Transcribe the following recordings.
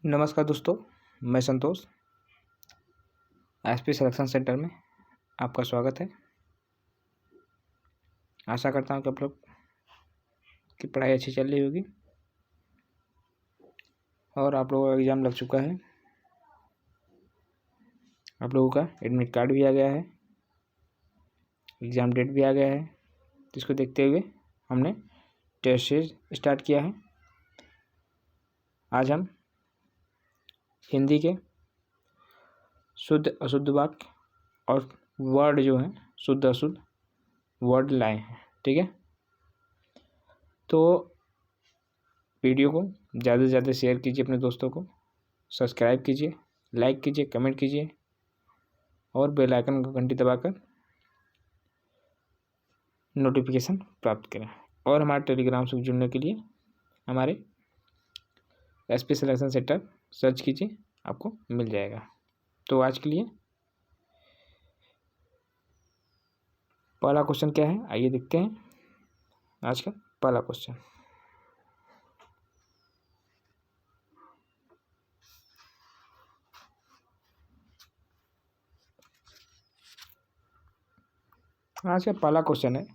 नमस्कार दोस्तों, मैं संतोष एसपी सिलेक्शन सेंटर में आपका स्वागत है। आशा करता हूँ कि आप लोग की पढ़ाई अच्छी चल रही होगी और आप लोगों का एग्ज़ाम लग चुका है। आप लोगों का एडमिट कार्ड भी आ गया है, एग्ज़ाम डेट भी आ गया है। जिसको देखते हुए हमने टेस्ट सीरीज स्टार्ट किया है। आज हम हिंदी के शुद्ध अशुद्ध वाक्य और वर्ड जो हैं शुद्ध अशुद्ध वर्ड लाए हैं। ठीक है, तो वीडियो को ज़्यादा से ज़्यादा शेयर कीजिए, अपने दोस्तों को सब्सक्राइब कीजिए, लाइक कीजिए, कमेंट कीजिए और बेल आइकन को घंटी दबाकर नोटिफिकेशन प्राप्त करें। और हमारे टेलीग्राम से जुड़ने के लिए हमारे एसपी सिलेक्शन सेंटर सर्च कीजिए, आपको मिल जाएगा। तो आज के लिए पहला क्वेश्चन क्या है, आइए देखते हैं। आज का पहला क्वेश्चन, है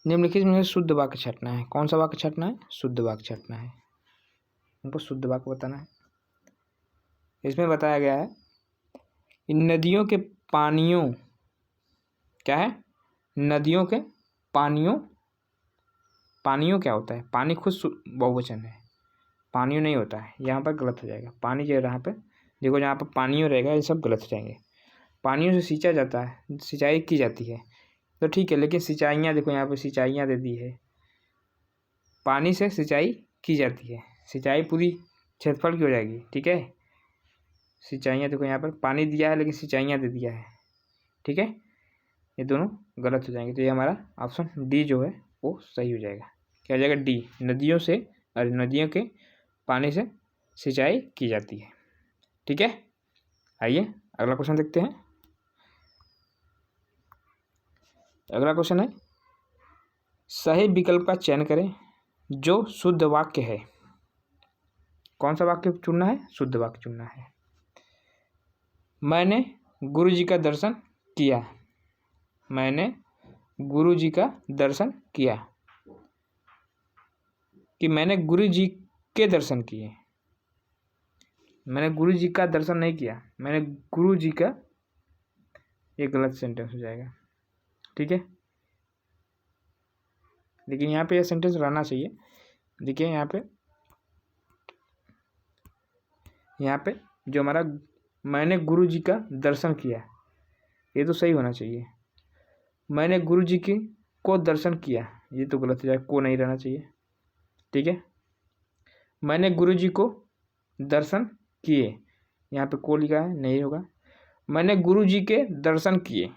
निम्नलिखित में शुद्ध वाक्य छांटना है। कौन सा वाक्य छांटना है? शुद्ध वाक्य छांटना है। हमको शुद्ध वाक्य बताना है। इसमें बताया गया है इन नदियों के पानियों, क्या है? नदियों के पानियों। पानियों क्या होता है? पानी खुद बहुवचन है, पानियों नहीं होता है। यहाँ पर गलत हो जाएगा। पानी जो यहाँ पे देखो, जहाँ पर पानियों रहेगा ये सब गलत हो जाएंगे। पानियों से सींचा जाता है, सिंचाई की जाती है तो ठीक है, लेकिन सिंचाइयाँ देखो यहाँ पे सिंचाइयाँ दे दी है। पानी से सिंचाई की जाती है, सिंचाई पूरी क्षेत्रफल की हो जाएगी। ठीक है, सिंचाइयाँ देखो यहाँ पर पानी दिया है लेकिन सिंचाइयाँ दे दिया है। ठीक है, ये दोनों गलत हो जाएंगे। तो ये हमारा ऑप्शन डी जो है वो सही हो जाएगा। क्या हो जाएगा? डी, नदियों से और नदियों के पानी से सिंचाई की जाती है। ठीक है, आइए अगला क्वेश्चन देखते हैं। अगला क्वेश्चन है सही विकल्प का चयन करें जो शुद्ध वाक्य है। कौन सा वाक्य चुनना है? शुद्ध वाक्य चुनना है। मैंने गुरु जी का दर्शन किया। मैंने गुरु जी का दर्शन किया कि मैंने गुरु जी के दर्शन किए। मैंने गुरु जी का दर्शन नहीं किया, मैंने गुरु जी का, ये गलत सेंटेंस हो जाएगा। ठीक है, लेकिन यहाँ पे यह सेंटेंस रहना चाहिए। देखिए यहाँ पे जो हमारा मैंने गुरु जी का दर्शन किया, ये तो सही होना चाहिए। मैंने गुरु जी की को दर्शन किया, ये तो गलत हो जाएगा, को नहीं रहना चाहिए। ठीक है, मैंने गुरु जी को दर्शन किए, यहाँ पे को लिखा है, नहीं होगा। मैंने गुरु जी के दर्शन किए।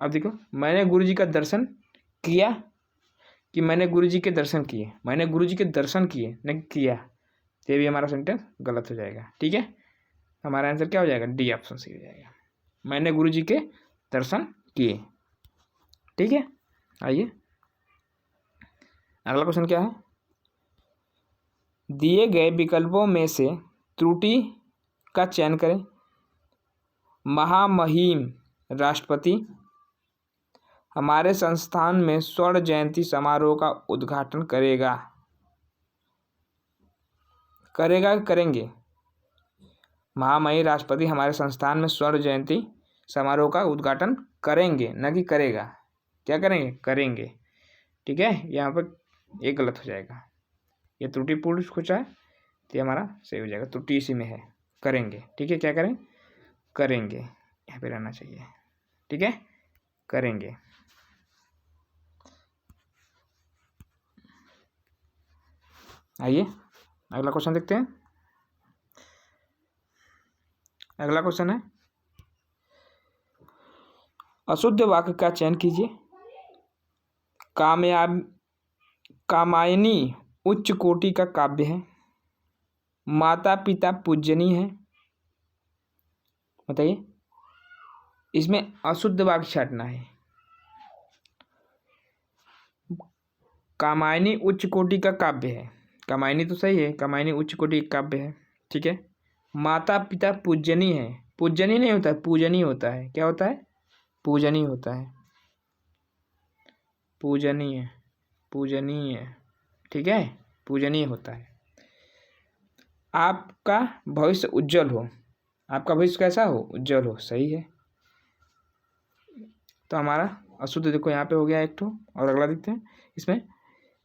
अब देखो, मैंने गुरु जी का दर्शन किया कि मैंने गुरु जी के दर्शन किए। मैंने गुरु जी के दर्शन किए नहीं किया, तो ये भी हमारा सेंटेंस गलत हो जाएगा। ठीक है, हमारा आंसर क्या हो जाएगा? डी ऑप्शन सही हो जाएगा। मैंने गुरु जी के दर्शन किए। ठीक है, आइए अगला क्वेश्चन क्या है। दिए गए विकल्पों में से त्रुटि का चयन करें। महामहिम राष्ट्रपति हमारे संस्थान में स्वर्ण जयंती समारोह का उद्घाटन करेगा। करेंगे। महामहिम राष्ट्रपति हमारे संस्थान में स्वर्ण जयंती समारोह का उद्घाटन करेंगे, न कि करेगा। क्या करेंगे? करेंगे। ठीक है, यहाँ पर एक गलत हो जाएगा, ये त्रुटिपूर्ण कुछ है, तो ये हमारा सही हो जाएगा। त्रुटि इसी में है, करेंगे। ठीक है, क्या करें? करेंगे, यहाँ पे रहना चाहिए। ठीक है, करेंगे। आइए अगला क्वेश्चन देखते हैं। अगला क्वेश्चन है अशुद्ध वाक्य का चयन कीजिए। कामायनी उच्च कोटि का काव्य है। माता पिता पूजनीय है। बताइए, इसमें अशुद्ध वाक्य छांटना है। कामायनी उच्च कोटि का काव्य है। कामायनी तो सही है, कामायनी उच्च कोटि काव्य है। ठीक है। माता पिता पूजनीय है, पूजनीय नहीं होता है, पूजनीय होता है। क्या होता है? पूजनीय होता है, पूजनीय, पूजनीय। ठीक है, पूजनीय होता है। आपका भविष्य उज्जवल हो, आपका भविष्य कैसा हो? उज्जवल हो, सही है। तो हमारा अशुद्ध देखो यहाँ पे हो गया एक ठो। और अगला देखते हैं इसमें,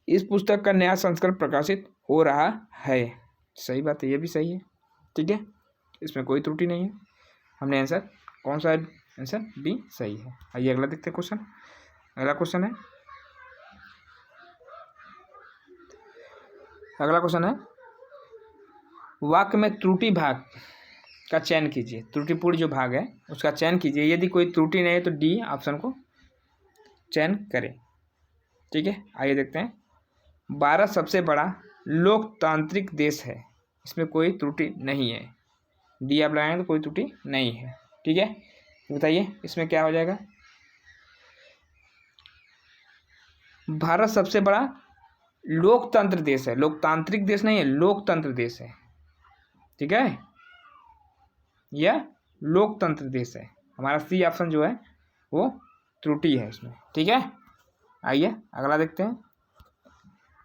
इस पुस्तक का नया संस्करण प्रकाशित हो रहा है। सही बात है, ये भी सही है। ठीक है, इसमें कोई त्रुटि नहीं है। हमने आंसर कौन सा है? आंसर बी सही है। आइए अगला देखते हैं क्वेश्चन। अगला क्वेश्चन है, अगला क्वेश्चन है, वाक्य में त्रुटि भाग का चयन कीजिए। त्रुटिपूर्ण जो भाग है उसका चयन कीजिए। यदि कोई त्रुटि नहीं है तो डी ऑप्शन को चयन करें। ठीक है, आइए देखते हैं। भारत सबसे बड़ा लोकतांत्रिक देश है, इसमें कोई त्रुटि नहीं है। डी आप लगाएंगे तो कोई त्रुटि नहीं है। ठीक है, बताइए इसमें क्या हो जाएगा? भारत सबसे बड़ा लोकतंत्र देश है, लोकतांत्रिक देश नहीं है, लोकतंत्र देश है। ठीक है, यह लोकतंत्र देश है। हमारा सी ऑप्शन जो है वो त्रुटि है इसमें। ठीक है, आइए अगला देखते हैं।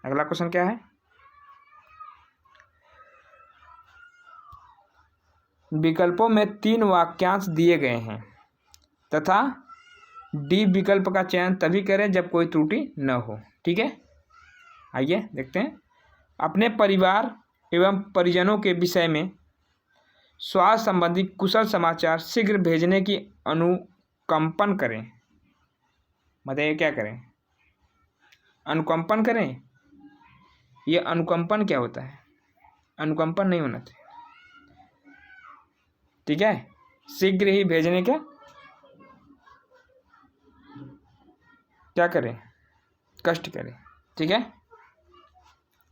अगला क्वेश्चन क्या है? विकल्पों में 3 वाक्यांश दिए गए हैं तथा डी विकल्प का चयन तभी करें जब कोई त्रुटि न हो। ठीक है, आइए देखते हैं। अपने परिवार एवं परिजनों के विषय में स्वास्थ्य संबंधी कुशल समाचार शीघ्र भेजने की अनुकंपन करें। बताइए क्या करें? अनुकंपन करें। ये अनुकंपन क्या होता है? अनुकंपन नहीं होना चाहिए। ठीक है, शीघ्र ही भेजने का क्या करें? कष्ट करें। ठीक है,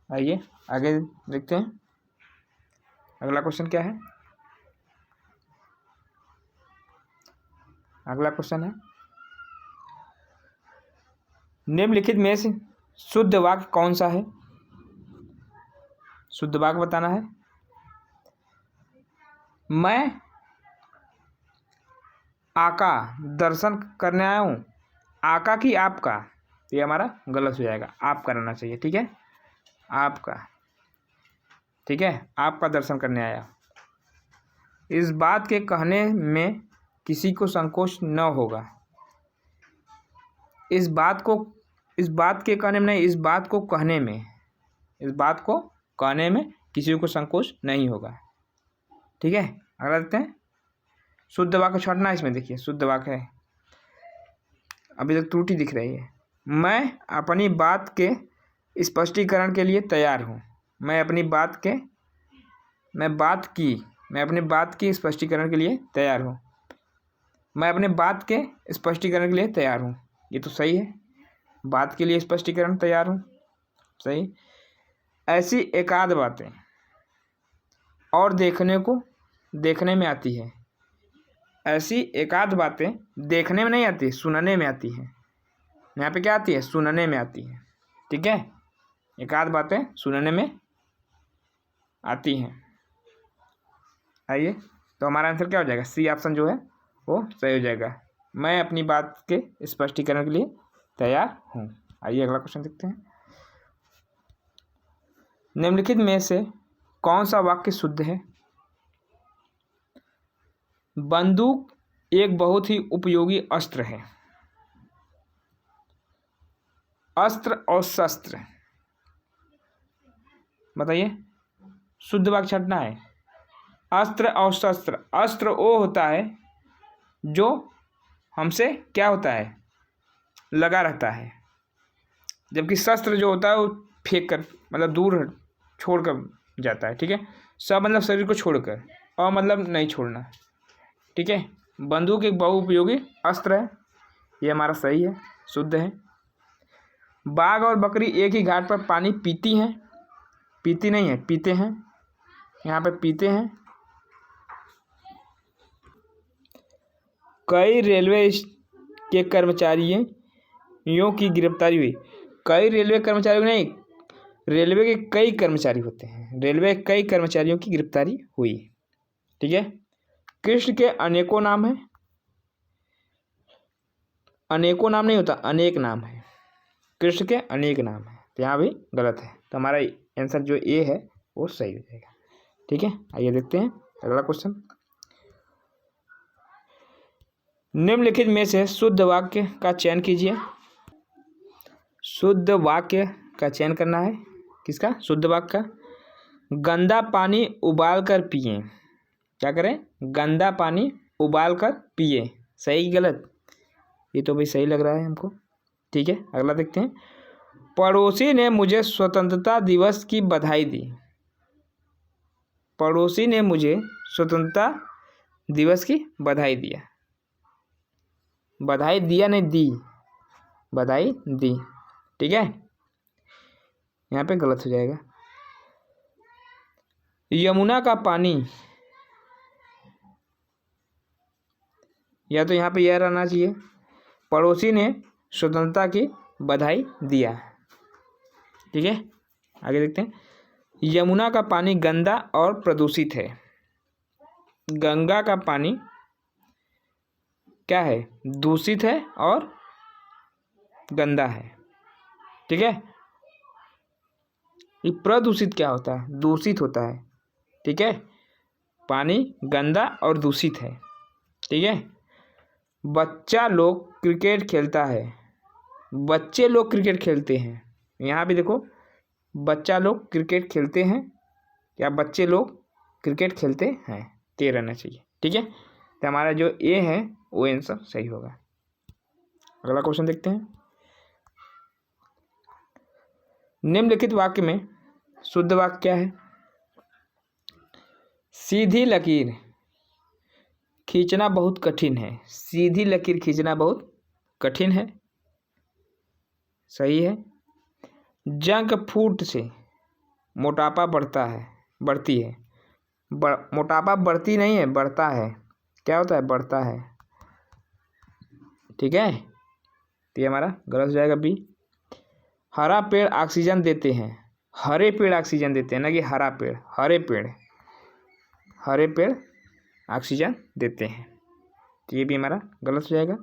आइए आगे देखते हैं। अगला क्वेश्चन क्या है? अगला क्वेश्चन है, निम्नलिखित में से शुद्ध वाक्य कौन सा है? शुद्ध वाक्य बताना है। मैं आका दर्शन करने आया हूँ। आका की आपका, ये हमारा गलत हो जाएगा, आप करना चाहिए। ठीक है, आपका। ठीक है, आपका दर्शन करने आया। इस बात के कहने में किसी को संकोच न होगा। इस बात के कहने में नहीं, इस बात को कहने में, इस बात को कहने में किसी को संकोच नहीं होगा। ठीक है, अगला देखते हैं। शुद्ध वाक्य छांटना, इसमें देखिए शुद्ध वाक्य है, अभी तक त्रुटि दिख रही है। मैं अपनी बात के स्पष्टीकरण के लिए तैयार हूँ। मैं अपनी बात की स्पष्टीकरण के लिए तैयार हूँ। मैं अपने बात के स्पष्टीकरण के लिए तैयार हूँ, ये तो सही है। बात के लिए स्पष्टीकरण तैयार हूँ, सही। ऐसी एकाध बातें और देखने में आती है। ऐसी एकाध बातें देखने में नहीं आती, सुनने में आती है। यहाँ पे क्या आती है? सुनने में आती है। ठीक है, एकाध बातें सुनने में आती हैं। आइए, तो हमारा आंसर क्या हो जाएगा? सी ऑप्शन जो है वो सही हो जाएगा। मैं अपनी बात के स्पष्टीकरण के लिए तैयार हूँ। आइए अगला क्वेश्चन देखते हैं। निम्नलिखित में से कौन सा वाक्य शुद्ध है? बंदूक एक बहुत ही उपयोगी अस्त्र है। अस्त्र और शस्त्र, बताइए शुद्ध वाक्य छांटना है। अस्त्र और शस्त्र, अस्त्र वो होता है जो हमसे क्या होता है? लगा रहता है, जबकि शस्त्र जो होता है वो फेंक कर, मतलब दूर छोड़ कर जाता है। ठीक है, सब मतलब शरीर को छोड़कर, और मतलब नहीं छोड़ना। ठीक है, बंदूक एक बहुउपयोगी अस्त्र है, ये हमारा सही है, शुद्ध है। बाघ और बकरी एक ही घाट पर पानी पीती हैं, पीती नहीं है, पीते हैं, यहाँ पे पीते हैं। कई रेलवे के कर्मचारियों की गिरफ्तारी हुई। कई रेलवे कर्मचारियों नहीं, रेलवे के कई कर्मचारी होते हैं, रेलवे के कई कर्मचारियों की गिरफ्तारी हुई। ठीक है। कृष्ण के अनेकों नाम हैं, अनेकों नाम नहीं होता, अनेक नाम है। कृष्ण के अनेक नाम है, तो यहाँ भी गलत है, तो हमारा आंसर जो ए है वो सही हो जाएगा। ठीक है, आइए देखते हैं अगला क्वेश्चन। निम्नलिखित में से शुद्ध वाक्य का चयन कीजिए। शुद्ध वाक्य का चयन करना है, किसका? शुद्ध वाक्य का। गंदा पानी उबाल कर पिए। क्या करें? गंदा पानी उबाल कर पिए। सही कि गलत? ये तो भाई सही लग रहा है हमको। ठीक है, अगला देखते हैं। पड़ोसी ने मुझे स्वतंत्रता दिवस की बधाई दी। पड़ोसी ने मुझे स्वतंत्रता दिवस की बधाई दिया। बधाई दिया नहीं, दी, बधाई दी। ठीक है, यहाँ पे गलत हो जाएगा। यमुना का पानी, या तो यहाँ पे यह रहना चाहिए, पड़ोसी ने स्वतंत्रता की बधाई दिया। ठीक है, आगे देखते हैं। यमुना का पानी गंदा और प्रदूषित है। गंगा का पानी क्या है? दूषित है और गंदा है। ठीक है, ये प्रदूषित क्या होता है? दूषित होता है। ठीक है, पानी गंदा और दूषित है। ठीक है, बच्चा लोग क्रिकेट खेलता है। बच्चे लोग क्रिकेट खेलते हैं। यहाँ भी देखो, बच्चा लोग क्रिकेट खेलते हैं या बच्चे लोग क्रिकेट खेलते हैं, ते रहना चाहिए। ठीक है, तो हमारा जो ए है वो आंसर सही होगा। अगला क्वेश्चन देखते हैं। निम्नलिखित वाक्य में शुद्ध वाक्य क्या है? सीधी लकीर खींचना बहुत कठिन है। सीधी लकीर खींचना बहुत कठिन है। सही है। जंक फूड से मोटापा बढ़ती है। मोटापा बढ़ती नहीं है, बढ़ता है। क्या होता है? बढ़ता है। ठीक है, तो ये हमारा गलत हो जाएगा, बी। हरा पेड़ ऑक्सीजन देते हैं। हरे पेड़ ऑक्सीजन देते हैं, ना कि हरा पेड़, हरे पेड़। हरे पेड़ ऑक्सीजन देते हैं, तो ये भी हमारा गलत हो जाएगा।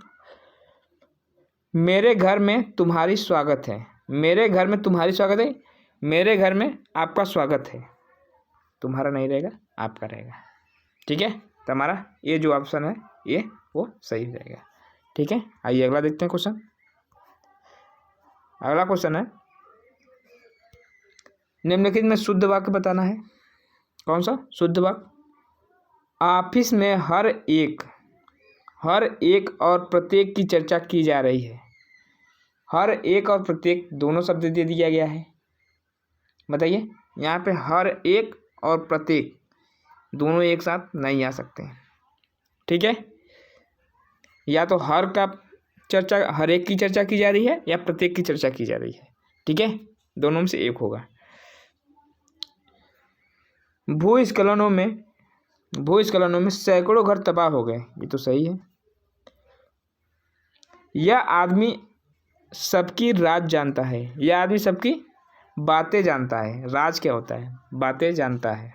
मेरे घर में तुम्हारी स्वागत है। मेरे घर में तुम्हारी स्वागत है, मेरे घर में आपका स्वागत है। तुम्हारा नहीं रहेगा, आपका रहेगा। ठीक है, तो हमारा ये जो ऑप्शन है ये वो सही हो जाएगा। ठीक है, आइए अगला देखते हैं क्वेश्चन। अगला क्वेश्चन है, निम्नलिखित में शुद्ध वाक्य बताना है। कौन सा शुद्ध वाक्य? ऑफिस में हर एक और प्रत्येक की चर्चा की जा रही है। हर एक और प्रत्येक दोनों शब्द दे दिया गया है। बताइए, यहाँ पे हर एक और प्रत्येक दोनों एक साथ नहीं आ सकते हैं। ठीक है, या तो हर का चर्चा, हर एक की चर्चा की जा रही है या प्रत्येक की चर्चा की जा रही है। ठीक है, दोनों में से एक होगा। भूस्खलनों में सैकड़ों घर तबाह हो गए। ये तो सही है। यह आदमी सबकी राज जानता है। यह आदमी सबकी बातें जानता है। राज क्या होता है? बातें जानता है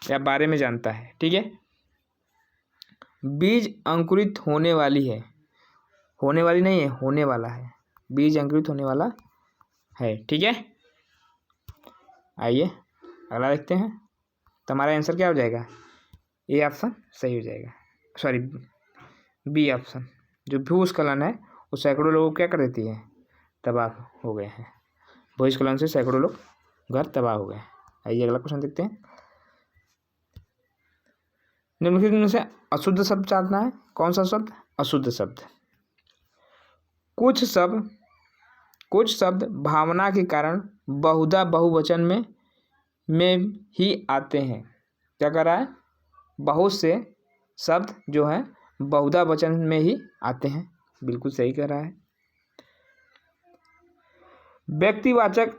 या बारे में जानता है। ठीक है, बीज अंकुरित होने वाली है। होने वाली नहीं है, होने वाला है। बीज अंकुरित होने वाला है। ठीक है, आइए अगला देखते हैं। तो हमारा आंसर क्या हो जाएगा? ए ऑप्शन सही हो जाएगा। Sorry, B option. जो भूस्खलन है वो सैकड़ों लोगों को क्या कर देती है? तबाह हो गए हैं। भूस्खलन से सैकड़ों लोग घर तबाह हो गए। आइए अगला क्वेश्चन देखते हैं। निम्नलिखित में से अशुद्ध शब्द चाहना है। कौन सा शब्द? अशुद्ध शब्द। कुछ शब्द भावना के कारण बहुधा बहुवचन में ही आते हैं। क्या कर रहा है? बहुत से शब्द जो हैं बहुधा वचन में ही आते हैं। बिल्कुल सही कह रहा है। व्यक्तिवाचक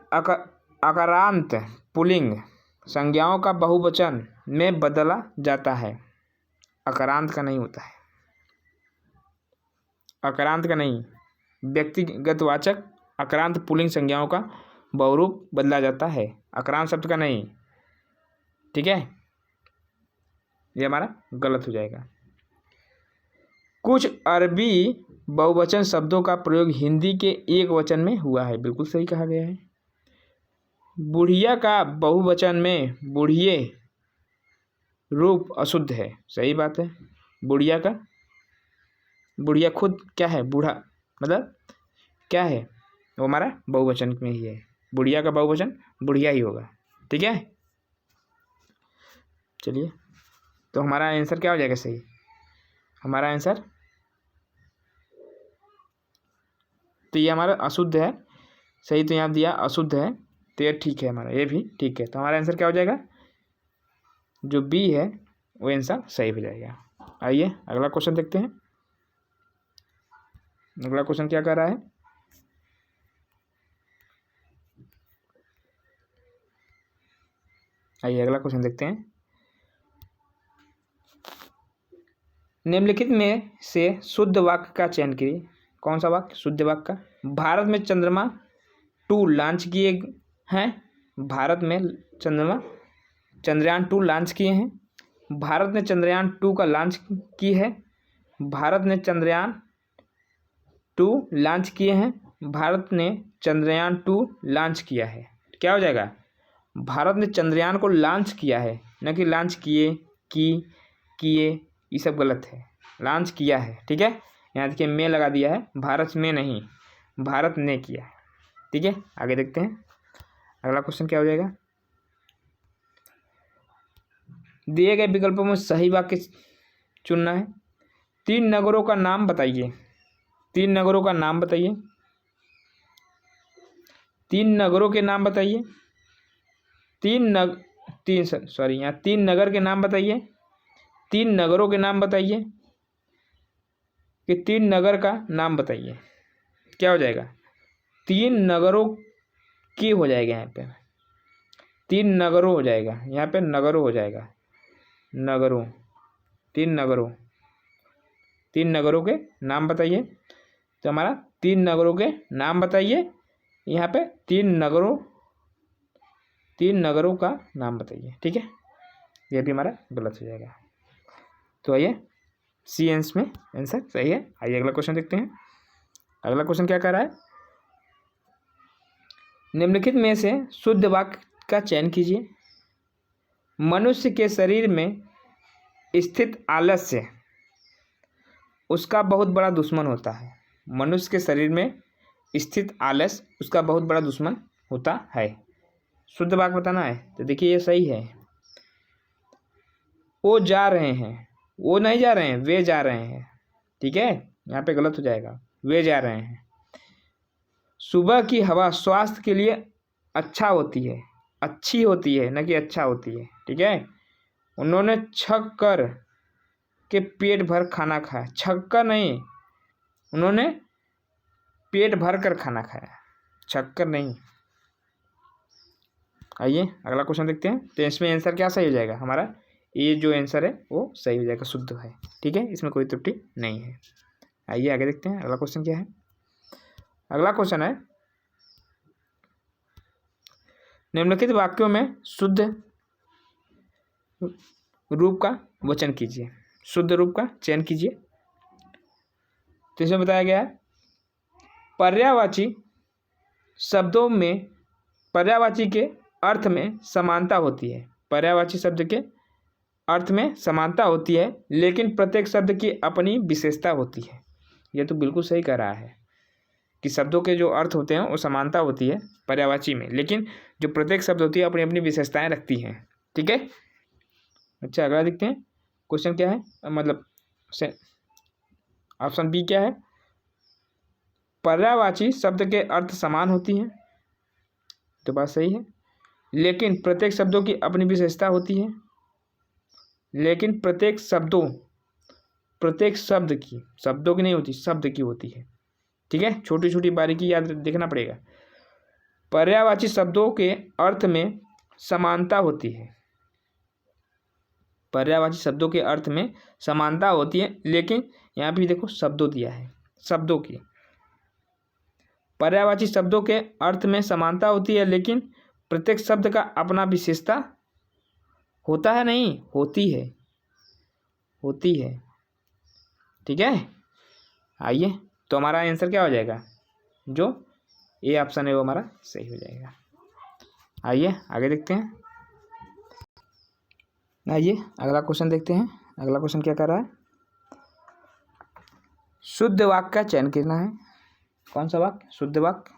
अकारांत पुल्लिंग संज्ञाओं का बहुवचन में बदला जाता है। अकारांत का नहीं होता है, अकारांत का नहीं। व्यक्तिगत वाचक अकारांत पुल्लिंग संज्ञाओं का बहुरूप बदला जाता है, आक्रांत शब्द का नहीं। ठीक है, ये हमारा गलत हो जाएगा। कुछ अरबी बहुवचन शब्दों का प्रयोग हिंदी के एक वचन में हुआ है, बिल्कुल सही कहा गया है। बुढ़िया का बहुवचन में बुढ़िए रूप अशुद्ध है, सही बात है। बुढ़िया का, बुढ़िया खुद क्या है, बूढ़ा, मतलब क्या है, वो हमारा बहुवचन में ही है। बुढ़िया का बहुवचन बुढ़िया ही होगा। ठीक है, चलिए, तो हमारा आंसर क्या हो जाएगा सही? हमारा आंसर तो ये हमारा अशुद्ध है, सही तो यहाँ दिया अशुद्ध है, तो ये ठीक है, हमारा ये भी ठीक है। तो हमारा आंसर क्या हो जाएगा? जो बी है वो आंसर सही हो जाएगा। आइए अगला क्वेश्चन देखते हैं। अगला क्वेश्चन क्या कर रहा है? आइए अगला क्वेश्चन देखते हैं। निम्नलिखित में से शुद्ध वाक्य का चयन कीजिए। कौन सा वाक्य शुद्ध वाक्य का? भारत में चंद्रमा 2 लॉन्च किए हैं। भारत में चंद्रयान 2 लॉन्च किए हैं। भारत ने चंद्रयान 2 का लॉन्च की है। भारत ने चंद्रयान 2 लॉन्च किए हैं। भारत ने चंद्रयान 2 लॉन्च किया है। क्या हो जाएगा? भारत ने चंद्रयान को लॉन्च किया है, न कि लॉन्च किए, ये सब गलत है। लॉन्च किया है, ठीक है। यहाँ देखिए में लगा दिया है, भारत में नहीं, भारत ने किया है। ठीक है, आगे देखते हैं अगला क्वेश्चन क्या हो जाएगा। दिए गए विकल्पों में सही वाक्य चुनना है। 3 नगरों का नाम बताइए। 3 नगरों का नाम बताइए। 3 नगरों के नाम बताइए। 3 नगर के नाम बताइए। 3 नगरों के नाम बताइए कि 3 नगर का नाम बताइए। क्या हो जाएगा? 3 नगरों की हो जाएगा, यहाँ पे 3 नगरों हो जाएगा, यहाँ पे नगरों हो जाएगा, नगरों, 3 नगरों, 3 नगरों के नाम बताइए। तो हमारा 3 नगरों के नाम बताइए, यहाँ पे 3 नगरों का नाम बताइए। ठीक है, ये भी हमारा गलत हो जाएगा। तो आइए सी में आंसर सही है। आइए अगला क्वेश्चन देखते हैं। अगला क्वेश्चन क्या कह रहा है? निम्नलिखित में से शुद्ध वाक्य का चयन कीजिए। मनुष्य के शरीर में स्थित आलस्य उसका बहुत बड़ा दुश्मन होता है। मनुष्य के शरीर में स्थित आलस्य उसका बहुत बड़ा दुश्मन होता है। शुद्ध वाक्य बताना है, तो देखिए ये सही है। वो जा रहे हैं, वो नहीं जा रहे हैं, वे जा रहे हैं। ठीक है, यहाँ पे गलत हो जाएगा, वे जा रहे हैं। सुबह की हवा स्वास्थ्य के लिए अच्छा होती है, अच्छी होती है, न कि अच्छा होती है। ठीक है, उन्होंने छक कर के पेट भर खाना खाया। छक कर नहीं, उन्होंने पेट भर कर खाना खाया, छक कर नहीं। आइए अगला क्वेश्चन देखते हैं। तो इसमें आंसर क्या सही हो जाएगा? हमारा ये जो आंसर है वो सही हो जाएगा, शुद्ध है। ठीक है, इसमें कोई त्रुटि नहीं है। आइए आगे देखते हैं अगला क्वेश्चन क्या है। अगला क्वेश्चन है, निम्नलिखित वाक्यों में शुद्ध रूप का वचन कीजिए, शुद्ध रूप का चयन कीजिए। तो इसमें बताया गया है पर्यायवाची शब्दों में पर्यायवाची के अर्थ में समानता होती है। पर्यायवाची शब्द के अर्थ में समानता होती है, लेकिन प्रत्येक शब्द की अपनी विशेषता होती है। यह तो बिल्कुल सही कह रहा है कि शब्दों के जो अर्थ होते हैं वो समानता होती है पर्यायवाची में, लेकिन जो प्रत्येक शब्द होती है अपनी अपनी विशेषताएं रखती हैं। ठीक है, अच्छा अगला देखते हैं क्वेश्चन क्या है, मतलब ऑप्शन बी क्या है? पर्यायवाची शब्द के अर्थ समान होती हैं, तो बात सही है, लेकिन प्रत्येक शब्दों की अपनी विशेषता होती है। लेकिन प्रत्येक शब्दों की, शब्दों की नहीं होती, शब्द की होती है। ठीक है, छोटी छोटी बारीकी याद देखना पड़ेगा। पर्यायवाची शब्दों के अर्थ में समानता होती है, पर्यायवाची शब्दों के अर्थ में समानता होती है, लेकिन यहाँ भी देखो शब्दों दिया है, शब्दों की। पर्यायवाची शब्दों के अर्थ में समानता होती है, लेकिन प्रत्येक शब्द का अपना विशेषता होता है, नहीं होती है, होती है। ठीक है, आइए तो हमारा आंसर क्या हो जाएगा, जो ए ऑप्शन है वो हमारा सही हो जाएगा। आइए आगे देखते हैं। आइए अगला क्वेश्चन देखते हैं। अगला क्वेश्चन क्या कर रहा है, शुद्ध वाक्य का चयन करना है। कौन सा वाक्य, शुद्ध वाक्य।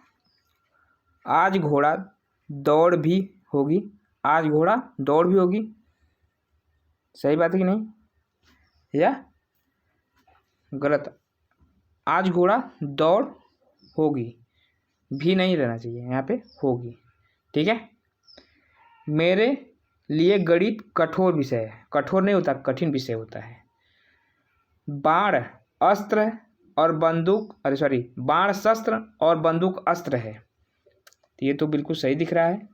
आज घोड़ा दौड़ भी होगी, आज घोड़ा दौड़ भी होगी, सही बात है कि नहीं, या गलत। आज घोड़ा दौड़ होगी, भी नहीं रहना चाहिए यहाँ पे, होगी। ठीक है, मेरे लिए गणित कठोर विषय है, कठोर नहीं होता, कठिन विषय होता है। बाण अस्त्र और बंदूक, अरे सॉरी, बाण शस्त्र और बंदूक अस्त्र है, तो ये तो बिल्कुल सही दिख रहा है।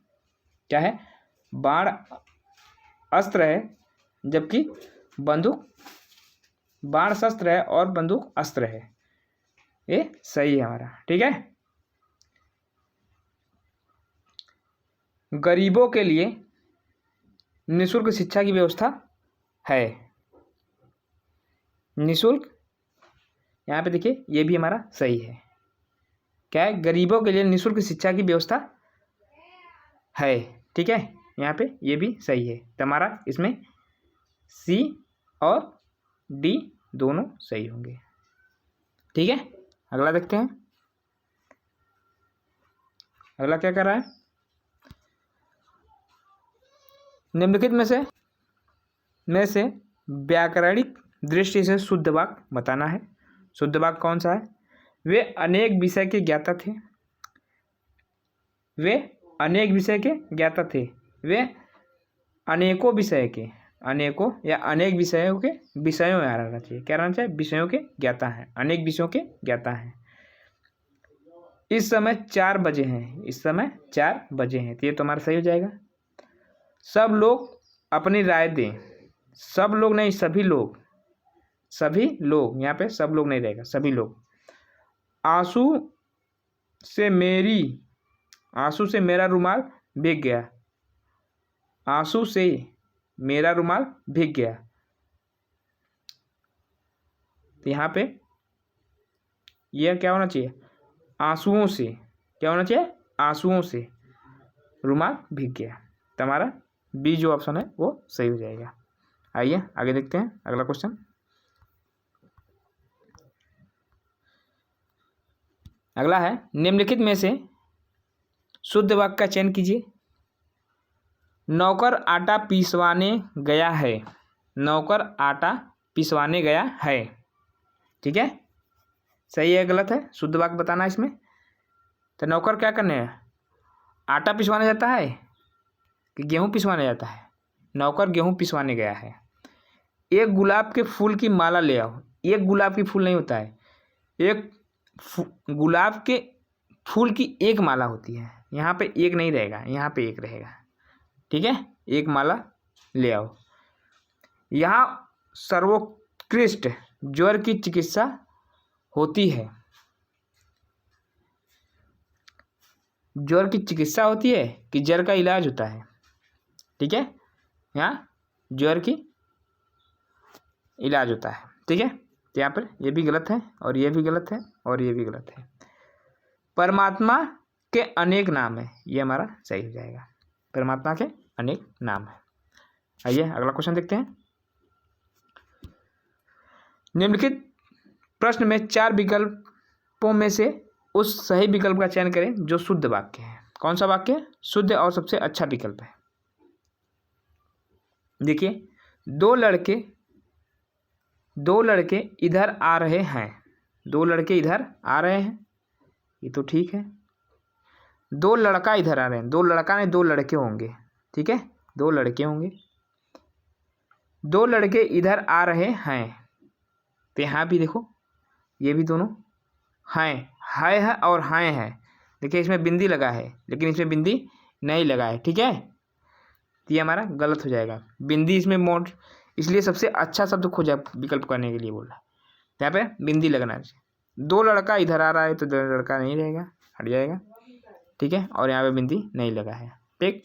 क्या है, बाण अस्त्र है, जबकि बंदूक, बाण शस्त्र है और बंदूक अस्त्र है, ये सही है हमारा। ठीक है, गरीबों के लिए निःशुल्क शिक्षा की व्यवस्था है, निःशुल्क, यहाँ पे देखिए ये भी हमारा सही है। क्या है, गरीबों के लिए निःशुल्क शिक्षा की व्यवस्था है। ठीक है, यहाँ पे ये भी सही है, तो हमारा इसमें सी और डी दोनों सही होंगे। ठीक है, अगला देखते हैं। अगला क्या कर रहा है, निम्नलिखित में से व्याकरणिक दृष्टि से शुद्ध वाक्य बताना है। शुद्ध वाक्य कौन सा है, वे अनेक विषय के ज्ञाता थे, वे अनेक विषय के ज्ञाता थे, वे अनेकों विषय के, अनेकों या अनेक विषयों के, विषयों में रहना चाहिए, क्या रहना चाहिए, विषयों के ज्ञाता हैं, अनेक विषयों के ज्ञाता हैं। इस समय 4 बजे हैं, इस समय 4 बजे हैं, तो ये तो हमारा सही हो जाएगा। सब लोग अपनी राय दें, सब लोग नहीं, सभी लोग, सभी लोग, यहाँ पे सब लोग नहीं रहेगा, सभी लोग। आंसू से मेरा रुमाल भीग गया, आंसू से मेरा रुमाल भीग गया, तो यहाँ पे यह क्या होना चाहिए, आंसुओं से, क्या होना चाहिए, आंसुओं से रुमाल भीग गया, तो हमारा बी जो ऑप्शन है वो सही हो जाएगा। आइए आगे देखते हैं अगला क्वेश्चन। अगला है, निम्नलिखित में से शुद्ध वाक्य का चयन कीजिए। नौकर आटा पिसवाने गया है, नौकर आटा पिसवाने गया है। ठीक है, सही है गलत है, शुद्ध वाक्य बताना है इसमें। तो नौकर क्या करने है, आटा पिसवाने जाता है कि गेहूँ पिसवाने जाता है, नौकर गेहूँ पिसवाने गया है। एक गुलाब के फूल की माला ले आओ, एक गुलाब की फूल नहीं होता है, एक गुलाब के फूल की एक माला होती है, यहाँ पे एक नहीं रहेगा, यहाँ पे एक रहेगा। ठीक है, एक माला ले आओ। यहाँ सर्वोत्कृष्ट ज्वर की चिकित्सा होती है, ज्वर की चिकित्सा होती है कि ज्वर का इलाज होता है। ठीक है, यहाँ ज्वर की इलाज होता है। ठीक है, तो यहाँ पर ये भी गलत है और ये भी गलत है और ये भी गलत है। परमात्मा के अनेक नाम है, ये हमारा सही हो जाएगा, परमात्मा के अनेक नाम है। आइए अगला क्वेश्चन देखते हैं। निम्नलिखित प्रश्न में 4 विकल्पों में से उस सही विकल्प का चयन करें जो शुद्ध वाक्य है। कौन सा वाक्य है, शुद्ध और सबसे अच्छा विकल्प है। देखिए, दो लड़के इधर आ रहे हैं, दो लड़के इधर आ रहे हैं, ये तो ठीक है। दो लड़का इधर आ रहे हैं, दो लड़का नहीं, 2 लड़के होंगे। ठीक है, 2 लड़के होंगे। दो लड़के इधर आ रहे हैं, तो यहाँ भी देखो ये भी दोनों हैं, है और हैं। देखिए इसमें बिंदी लगा है, लेकिन इसमें बिंदी नहीं लगा है। ठीक है, तो ये हमारा गलत हो जाएगा, बिंदी इसमें मोड, इसलिए सबसे अच्छा शब्द खोजा विकल्प करने के लिए बोला, यहाँ पे बिंदी लगना चाहिए। 2 लड़का इधर आ रहा है, तो 2 लड़का नहीं रहेगा, हट जाएगा, ठीक है। और यहाँ पे बिंदी नहीं लगा है, ठीक।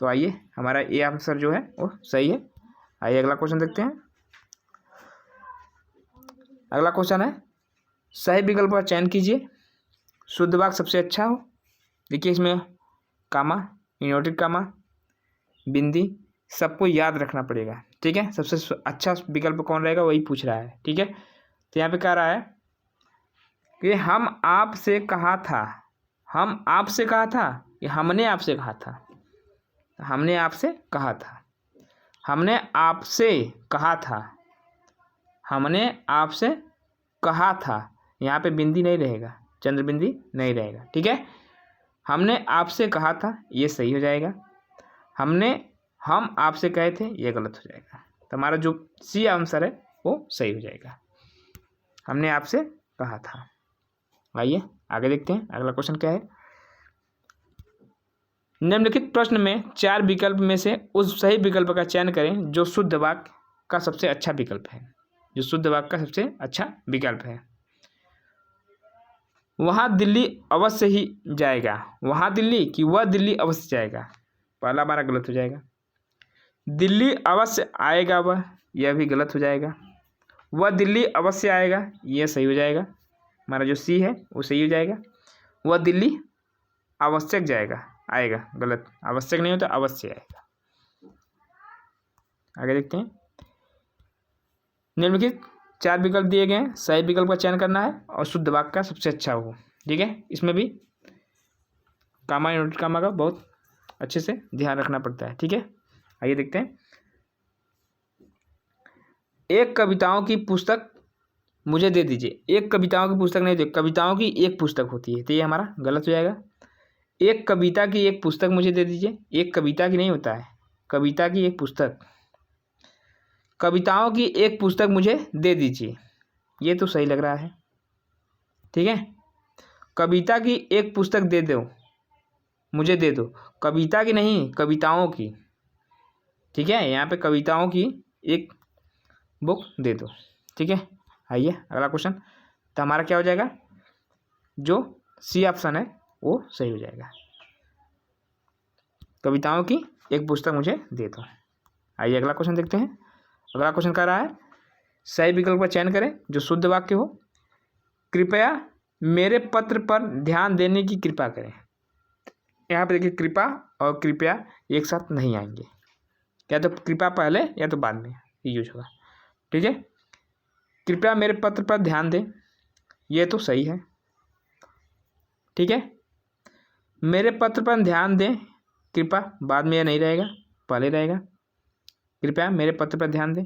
तो आइए हमारा ए आंसर जो है वो सही है। आइए अगला क्वेश्चन देखते हैं। अगला क्वेश्चन है सही विकल्प का चयन कीजिए, शुद्ध वाक्य सबसे अच्छा हो। देखिए इसमें कामा, इन्वर्टेड कामा, बिंदी सबको याद रखना पड़ेगा, ठीक है। सबसे अच्छा विकल्प कौन रहेगा वही पूछ रहा है, ठीक है। तो यहाँ पे कह रहा है कि हम आपसे कहा था, हम आपसे कहा था या हमने आपसे कहा था, हमने आपसे कहा था, हमने आपसे कहा था, हमने आपसे कहा था। यहाँ पे बिंदी नहीं रहेगा, चंद्र बिंदी नहीं रहेगा, ठीक है। हमने आपसे कहा था ये सही हो जाएगा, हम आपसे कहे थे ये गलत हो जाएगा। तो हमारा जो सी आंसर है वो सही हो जाएगा, हमने आपसे कहा था। आइए आगे देखते हैं अगला क्वेश्चन क्या है। निम्नलिखित प्रश्न में 4 विकल्प में से उस सही विकल्प का चयन करें जो शुद्ध वाक्य का सबसे अच्छा विकल्प है, जो शुद्ध वाक्य का सबसे अच्छा विकल्प है। वहाँ दिल्ली अवश्य ही जाएगा, वहाँ दिल्ली कि वह दिल्ली अवश्य जाएगा, पहला हमारा गलत हो जाएगा। दिल्ली अवश्य आएगा वह, यह भी गलत हो जाएगा। वह दिल्ली अवश्य आएगा, यह सही हो जाएगा, हमारा जो सी है वो सही हो जाएगा। वह दिल्ली आवश्यक जाएगा, आएगा, गलत, आवश्यक नहीं होता अवश्य आएगा। आगे देखते हैं। निम्नलिखित 4 विकल्प दिए गए हैं, सही विकल्प का चयन करना है और शुद्ध वाक्य का सबसे अच्छा हो, ठीक है। इसमें भी कामा इन्वर्टेड कामा का बहुत अच्छे से ध्यान रखना पड़ता है, ठीक है। आइए देखते हैं। एक कविताओं की पुस्तक मुझे दे दीजिए, एक कविताओं की पुस्तक नहीं दे, कविताओं की एक पुस्तक होती है, तो ये हमारा गलत हो जाएगा। एक कविता की एक पुस्तक मुझे दे दीजिए, एक कविता की नहीं होता है, कविता की एक पुस्तक, कविताओं की एक पुस्तक मुझे दे दीजिए, ये तो सही लग रहा है, ठीक है। कविता की एक पुस्तक दे दो, मुझे दे दो, कविता की नहीं कविताओं की, ठीक है। यहाँ पे कविताओं की एक बुक दे दो, ठीक है। आइए अगला क्वेश्चन। तो हमारा क्या हो जाएगा, जो सी ऑप्शन है वो सही हो जाएगा, कविताओं की एक पुस्तक मुझे दे दो। आइए अगला क्वेश्चन देखते हैं। अगला क्वेश्चन कह रहा है सही विकल्प का चयन करें जो शुद्ध वाक्य हो। कृपया मेरे पत्र पर ध्यान देने की कृपा करें। यहाँ पे देखिए कृपा और कृपया एक साथ नहीं आएंगे, या तो कृपा पहले या तो बाद में यूज होगा, ठीक है। कृपया मेरे पत्र पर ध्यान दें, ये तो सही है, ठीक है। मेरे पत्र पर ध्यान दें, कृपा बाद में यह नहीं रहेगा, पहले रहेगा। कृपया मेरे पत्र पर ध्यान दें,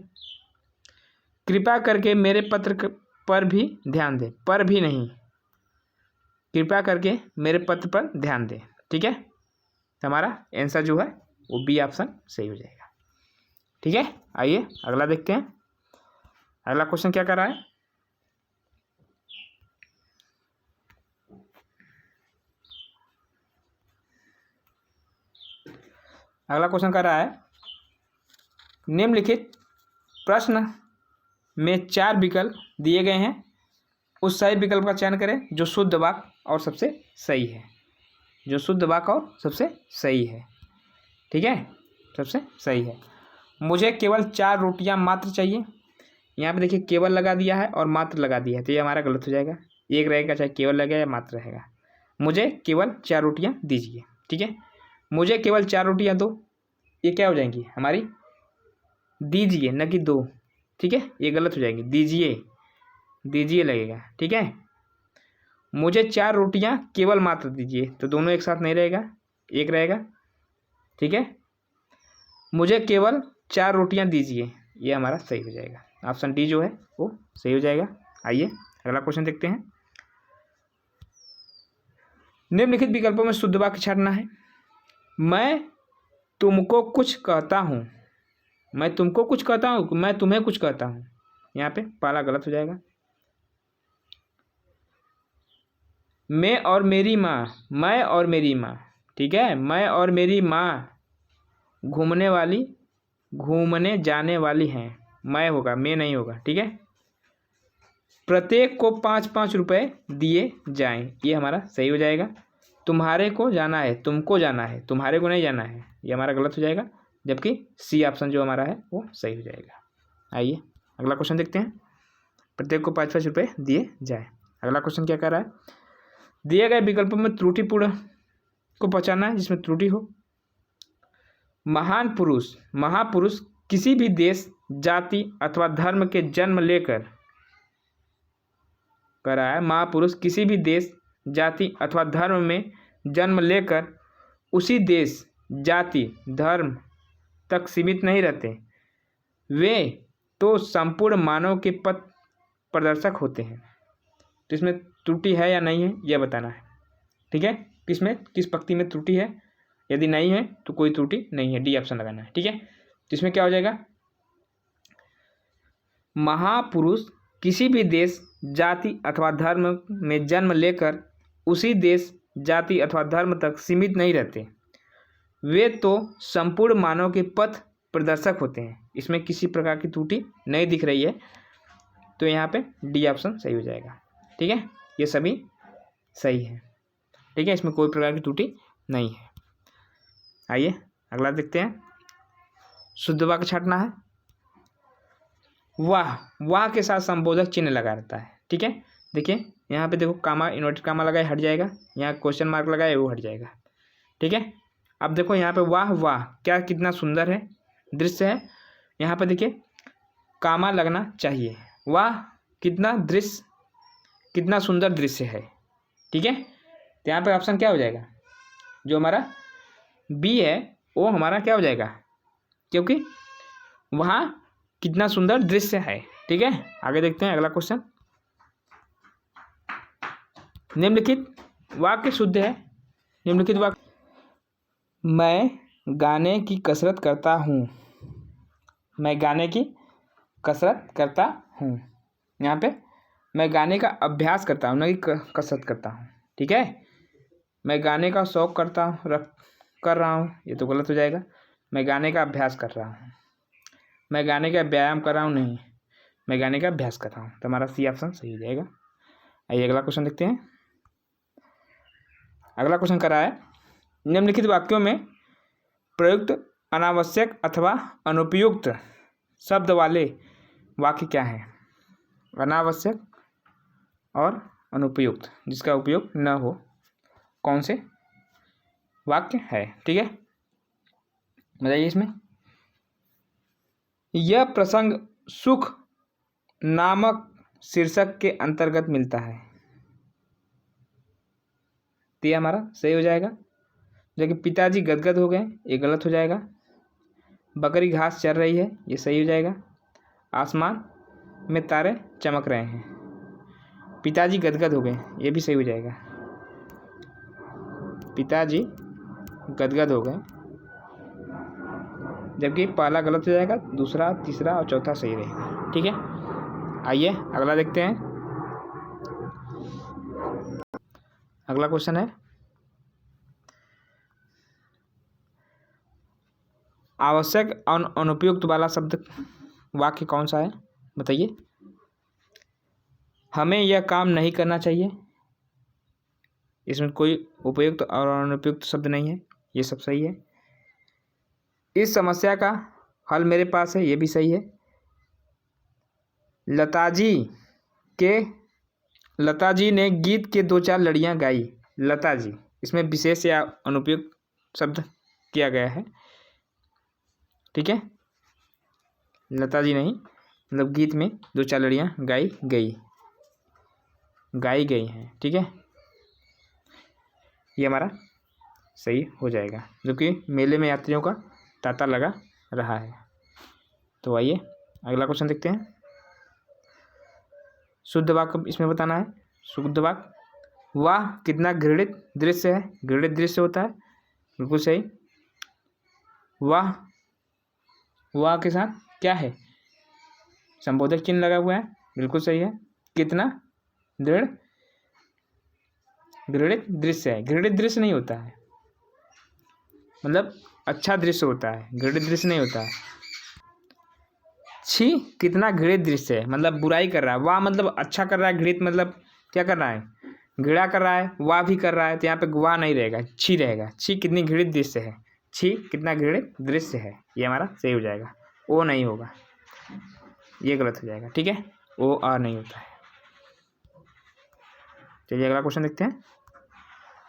कृपा करके मेरे पत्र पर भी ध्यान दें, पर भी नहीं, कृपया करके मेरे पत्र पर ध्यान दें, ठीक है। तो हमारा आंसर जो है वो बी ऑप्शन सही हो जाएगा, ठीक है। आइए अगला देखते हैं। अगला क्वेश्चन क्या कर रहा है। अगला क्वेश्चन कर रहा है निम्नलिखित प्रश्न में 4 विकल्प दिए गए हैं, उस सही विकल्प का चयन करें जो शुद्ध वाक्य और सबसे सही है, जो शुद्ध वाक्य और सबसे सही है, ठीक है, सबसे सही है। मुझे केवल 4 रोटियां मात्र चाहिए, यहाँ पे देखिए केवल लगा दिया है और मात्र लगा दिया है, तो ये हमारा गलत हो जाएगा, एक रहेगा चाहे केवल लगे या मात्र रहेगा। मुझे केवल 4 रोटियां दीजिए, ठीक है। मुझे केवल 4 रोटियां दो, ये क्या हो जाएंगी हमारी दीजिए न कि दो, ठीक है, ये गलत हो जाएंगी, दीजिए, दीजिए लगेगा, ठीक है। मुझे 4 रोटियां केवल मात्र दीजिए, तो दोनों एक साथ नहीं रहेगा, एक रहेगा, ठीक है। मुझे केवल 4 रोटियां दीजिए, ये हमारा सही हो जाएगा, ऑप्शन डी जो है वो सही हो जाएगा। आइए अगला क्वेश्चन देखते हैं। निम्नलिखित विकल्पों में शुद्ध वाक्य छांटना है। मैं तुमको कुछ कहता हूँ, मैं तुमको कुछ कहता हूँ, मैं तुम्हें कुछ कहता हूँ, यहाँ पे पहला गलत हो जाएगा। मैं और मेरी माँ, मैं और मेरी माँ, ठीक है, मैं और मेरी माँ घूमने जाने वाली हैं, मैं होगा, मैं नहीं होगा, ठीक है। प्रत्येक को 5-5 रुपये दिए जाएं, ये हमारा सही हो जाएगा। तुम्हारे को जाना है, तुमको जाना है, तुम्हारे को नहीं जाना है, ये हमारा गलत हो जाएगा, जबकि सी ऑप्शन जो हमारा है वो सही हो जाएगा। आइए अगला क्वेश्चन देखते हैं। प्रत्येक को 5-5 रुपये दिए जाए। अगला क्वेश्चन क्या कर रहा है, दिए गए विकल्पों में त्रुटिपूर्ण को पहचानना है जिसमें त्रुटि हो। महापुरुष किसी भी देश, जाति अथवा धर्म के जन्म लेकर कर रहा है। महापुरुष किसी भी देश, जाति अथवा धर्म में जन्म लेकर उसी देश, जाति, धर्म तक सीमित नहीं रहते, वे तो संपूर्ण मानव के पथ प्रदर्शक होते हैं। तो इसमें त्रुटि है या नहीं है यह बताना है। ठीक है, किसमें, किस पंक्ति में त्रुटि है, यदि नहीं है तो कोई त्रुटि नहीं है, डी ऑप्शन लगाना है। ठीक है, तो इसमें क्या हो जाएगा, महापुरुष किसी भी देश, जाति अथवा धर्म में जन्म लेकर उसी देश, जाति अथवा धर्म तक सीमित नहीं रहते, वे तो संपूर्ण मानव के पथ प्रदर्शक होते हैं। इसमें किसी प्रकार की त्रुटि नहीं दिख रही है, तो यहाँ पे डी ऑप्शन सही हो जाएगा। ठीक है, ये सभी सही है। ठीक है, इसमें कोई प्रकार की त्रुटि नहीं है। आइए अगला देखते हैं। शुद्ध वाक्य छांटना है। वाह के साथ संबोधक चिन्ह लगा रहता है। ठीक है, देखिए यहाँ पे देखो, कामा, इन्वर्टेड कामा लगाए हट जाएगा, यहाँ क्वेश्चन मार्क लगाए वो हट जाएगा। ठीक है, अब देखो यहाँ पे वाह क्या कितना सुंदर है दृश्य है, यहाँ पे देखिए कामा लगना चाहिए। वाह कितना सुंदर दृश्य है। ठीक है, तो यहाँ पे ऑप्शन क्या हो जाएगा, जो हमारा बी है वो हमारा क्या हो जाएगा, क्योंकि वहाँ कितना सुंदर दृश्य है। ठीक है, आगे देखते हैं अगला क्वेश्चन। निम्नलिखित वाक्य शुद्ध है। निम्नलिखित वाक्य, मैं गाने की कसरत करता हूँ। मैं गाने की कसरत करता हूँ, यहाँ पे मैं गाने का अभ्यास करता हूँ, न कि कसरत करता हूँ। ठीक है, मैं गाने का शौक कर रहा हूँ, ये तो गलत हो जाएगा। मैं गाने का अभ्यास कर रहा हूँ, मैं गाने का व्यायाम कर रहा हूँ, नहीं, मैं गाने का अभ्यास कर रहा हूँ, तो हमारा सी ऑप्शन सही हो जाएगा। आइए अगला क्वेश्चन देखते हैं। अगला क्वेश्चन कर रहा है, निम्नलिखित वाक्यों में प्रयुक्त अनावश्यक अथवा अनुपयुक्त शब्द वाले वाक्य क्या हैं। अनावश्यक और अनुपयुक्त, जिसका उपयोग न हो, कौन से वाक्य है। ठीक है, बताइए इसमें। यह प्रसंग सुख नामक शीर्षक के अंतर्गत मिलता है, तो ये हमारा सही हो जाएगा। जो कि पिताजी गदगद हो गए, ये गलत हो जाएगा। बकरी घास चर रही है, ये सही हो जाएगा। आसमान में तारे चमक रहे हैं, पिताजी गदगद हो गए, ये भी सही हो जाएगा। पिताजी गदगद हो गए, जबकि पहला गलत हो जाएगा, दूसरा, तीसरा और चौथा सही रहेगा। ठीक है, आइए अगला देखते हैं। अगला क्वेश्चन है, आवश्यक और अनुपयुक्त वाला शब्द वाक्य कौन सा है, बताइए। हमें यह काम नहीं करना चाहिए, इसमें कोई उपयुक्त और अनुपयुक्त शब्द नहीं है, ये सब सही है। इस समस्या का हल मेरे पास है, ये भी सही है। लता जी ने गीत के 2-4 लड़ियाँ गाई। लता जी, इसमें विशेष या अनुपयुक्त शब्द किया गया है। ठीक है, लता जी नहीं, मतलब गीत में 2-4 लड़ियाँ गाई गई हैं। ठीक है, ये हमारा सही हो जाएगा, जो कि मेले में यात्रियों का तांता लगा रहा है। तो आइए अगला क्वेश्चन देखते हैं। शुद्ध वाक्य इसमें बताना है। शुद्ध वाक्य, वाह कितना घृणित दृश्य है, घृणित दृश्य होता है, बिल्कुल सही। वाह के साथ क्या है, संबोधक चिन्ह लगा हुआ है, बिल्कुल सही है। कितना घृणित दृश्य है, घृणित दृश्य नहीं होता है, मतलब अच्छा दृश्य होता है, घृणित दृश्य नहीं होता है। छी कितना घृणित दृश्य है, मतलब बुराई कर रहा है। वाह मतलब अच्छा कर रहा है, घृणित मतलब क्या कर रहा है, घृणा कर रहा है, वाह भी कर रहा है, तो यहाँ पे वाह नहीं रहेगा, छी रहेगा। छी कितनी घृणित दृश्य है, छी कितना घृणित दृश्य है, ये हमारा सही हो जाएगा। ओ नहीं होगा, ये गलत हो जाएगा। ठीक है, ओ आ नहीं होता है। चलिए अगला क्वेश्चन देखते हैं।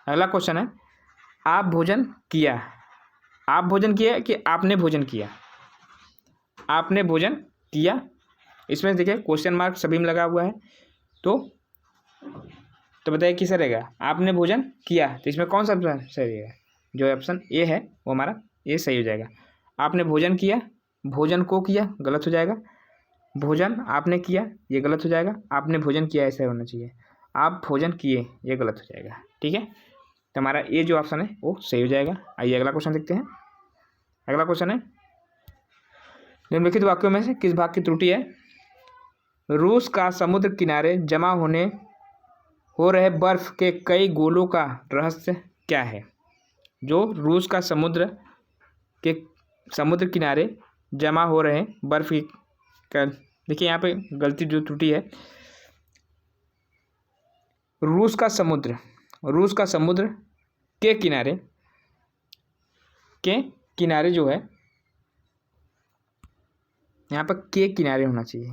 अगला क्वेश्चन है आप भोजन किया। आप भोजन किया कि आपने भोजन किया, आपने भोजन किया। इसमें देखिए क्वेश्चन मार्क सभी में लगा हुआ है, तो बताइए किसका रहेगा, आपने भोजन किया, तो इसमें कौन सा सही रहेगा, जो ऑप्शन ए है वो हमारा ये सही हो जाएगा। आपने भोजन किया, भोजन को किया गलत हो जाएगा, भोजन आपने किया ये गलत हो जाएगा, आपने भोजन किया ऐसा होना चाहिए, आप भोजन किए ये गलत हो जाएगा। ठीक है, तो हमारा ये जो ऑप्शन है वो सही हो जाएगा। आइए अगला क्वेश्चन देखते हैं। अगला क्वेश्चन है निम्नलिखित वाक्यों में से किस भाग की त्रुटि है। रूस का समुद्र किनारे जमा हो रहे बर्फ के कई गोलों का रहस्य क्या है। जो रूस का समुद्र किनारे जमा हो रहे बर्फ की, देखिए यहाँ पे गलती जो त्रुटि है, रूस का समुद्र के किनारे जो है, यहाँ पर के किनारे होना चाहिए,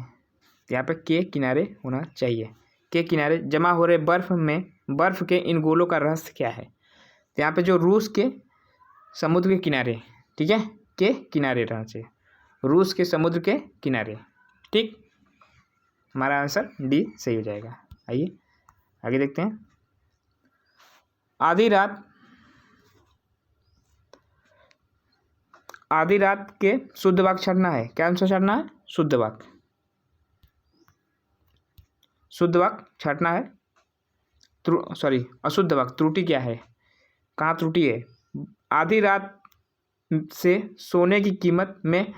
यहाँ पे के किनारे होना चाहिए। के किनारे जमा हो रहे बर्फ के इन गोलों का रहस्य क्या है। तो यहाँ पे जो रूस के समुद्र के किनारे, ठीक है, के किनारे रहना चाहिए, रूस के समुद्र के किनारे। ठीक, हमारा आंसर डी सही हो जाएगा। आइए आगे देखते हैं। आधी रात के शुद्ध वाक्य छाटना है। क्या आंसर छाटना है, शुद्ध वाक्य छाटना है। अशुद्ध वाक्य, त्रुटि क्या है, कहाँ त्रुटि है। आधी रात से सोने की कीमत में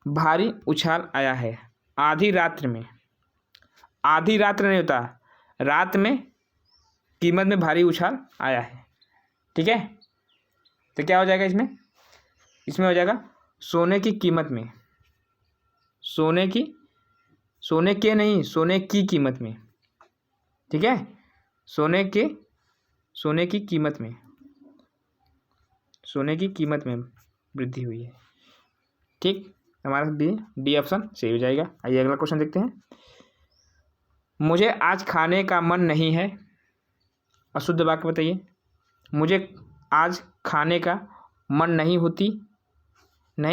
भारी उछाल आया है। आधी रात्र में, आधी रात्र नहीं होता, रात में कीमत में भारी उछाल आया है। ठीक है, तो क्या हो जाएगा इसमें हो जाएगा सोने की कीमत में, सोने की कीमत में। ठीक है, सोने की कीमत में वृद्धि हुई है। ठीक, हमारा डी ऑप्शन सही हो जाएगा। आइए अगला क्वेश्चन देखते हैं। मुझे आज खाने का मन नहीं है। अशुद्ध वाक्य बताइए। मुझे आज खाने का मन नहीं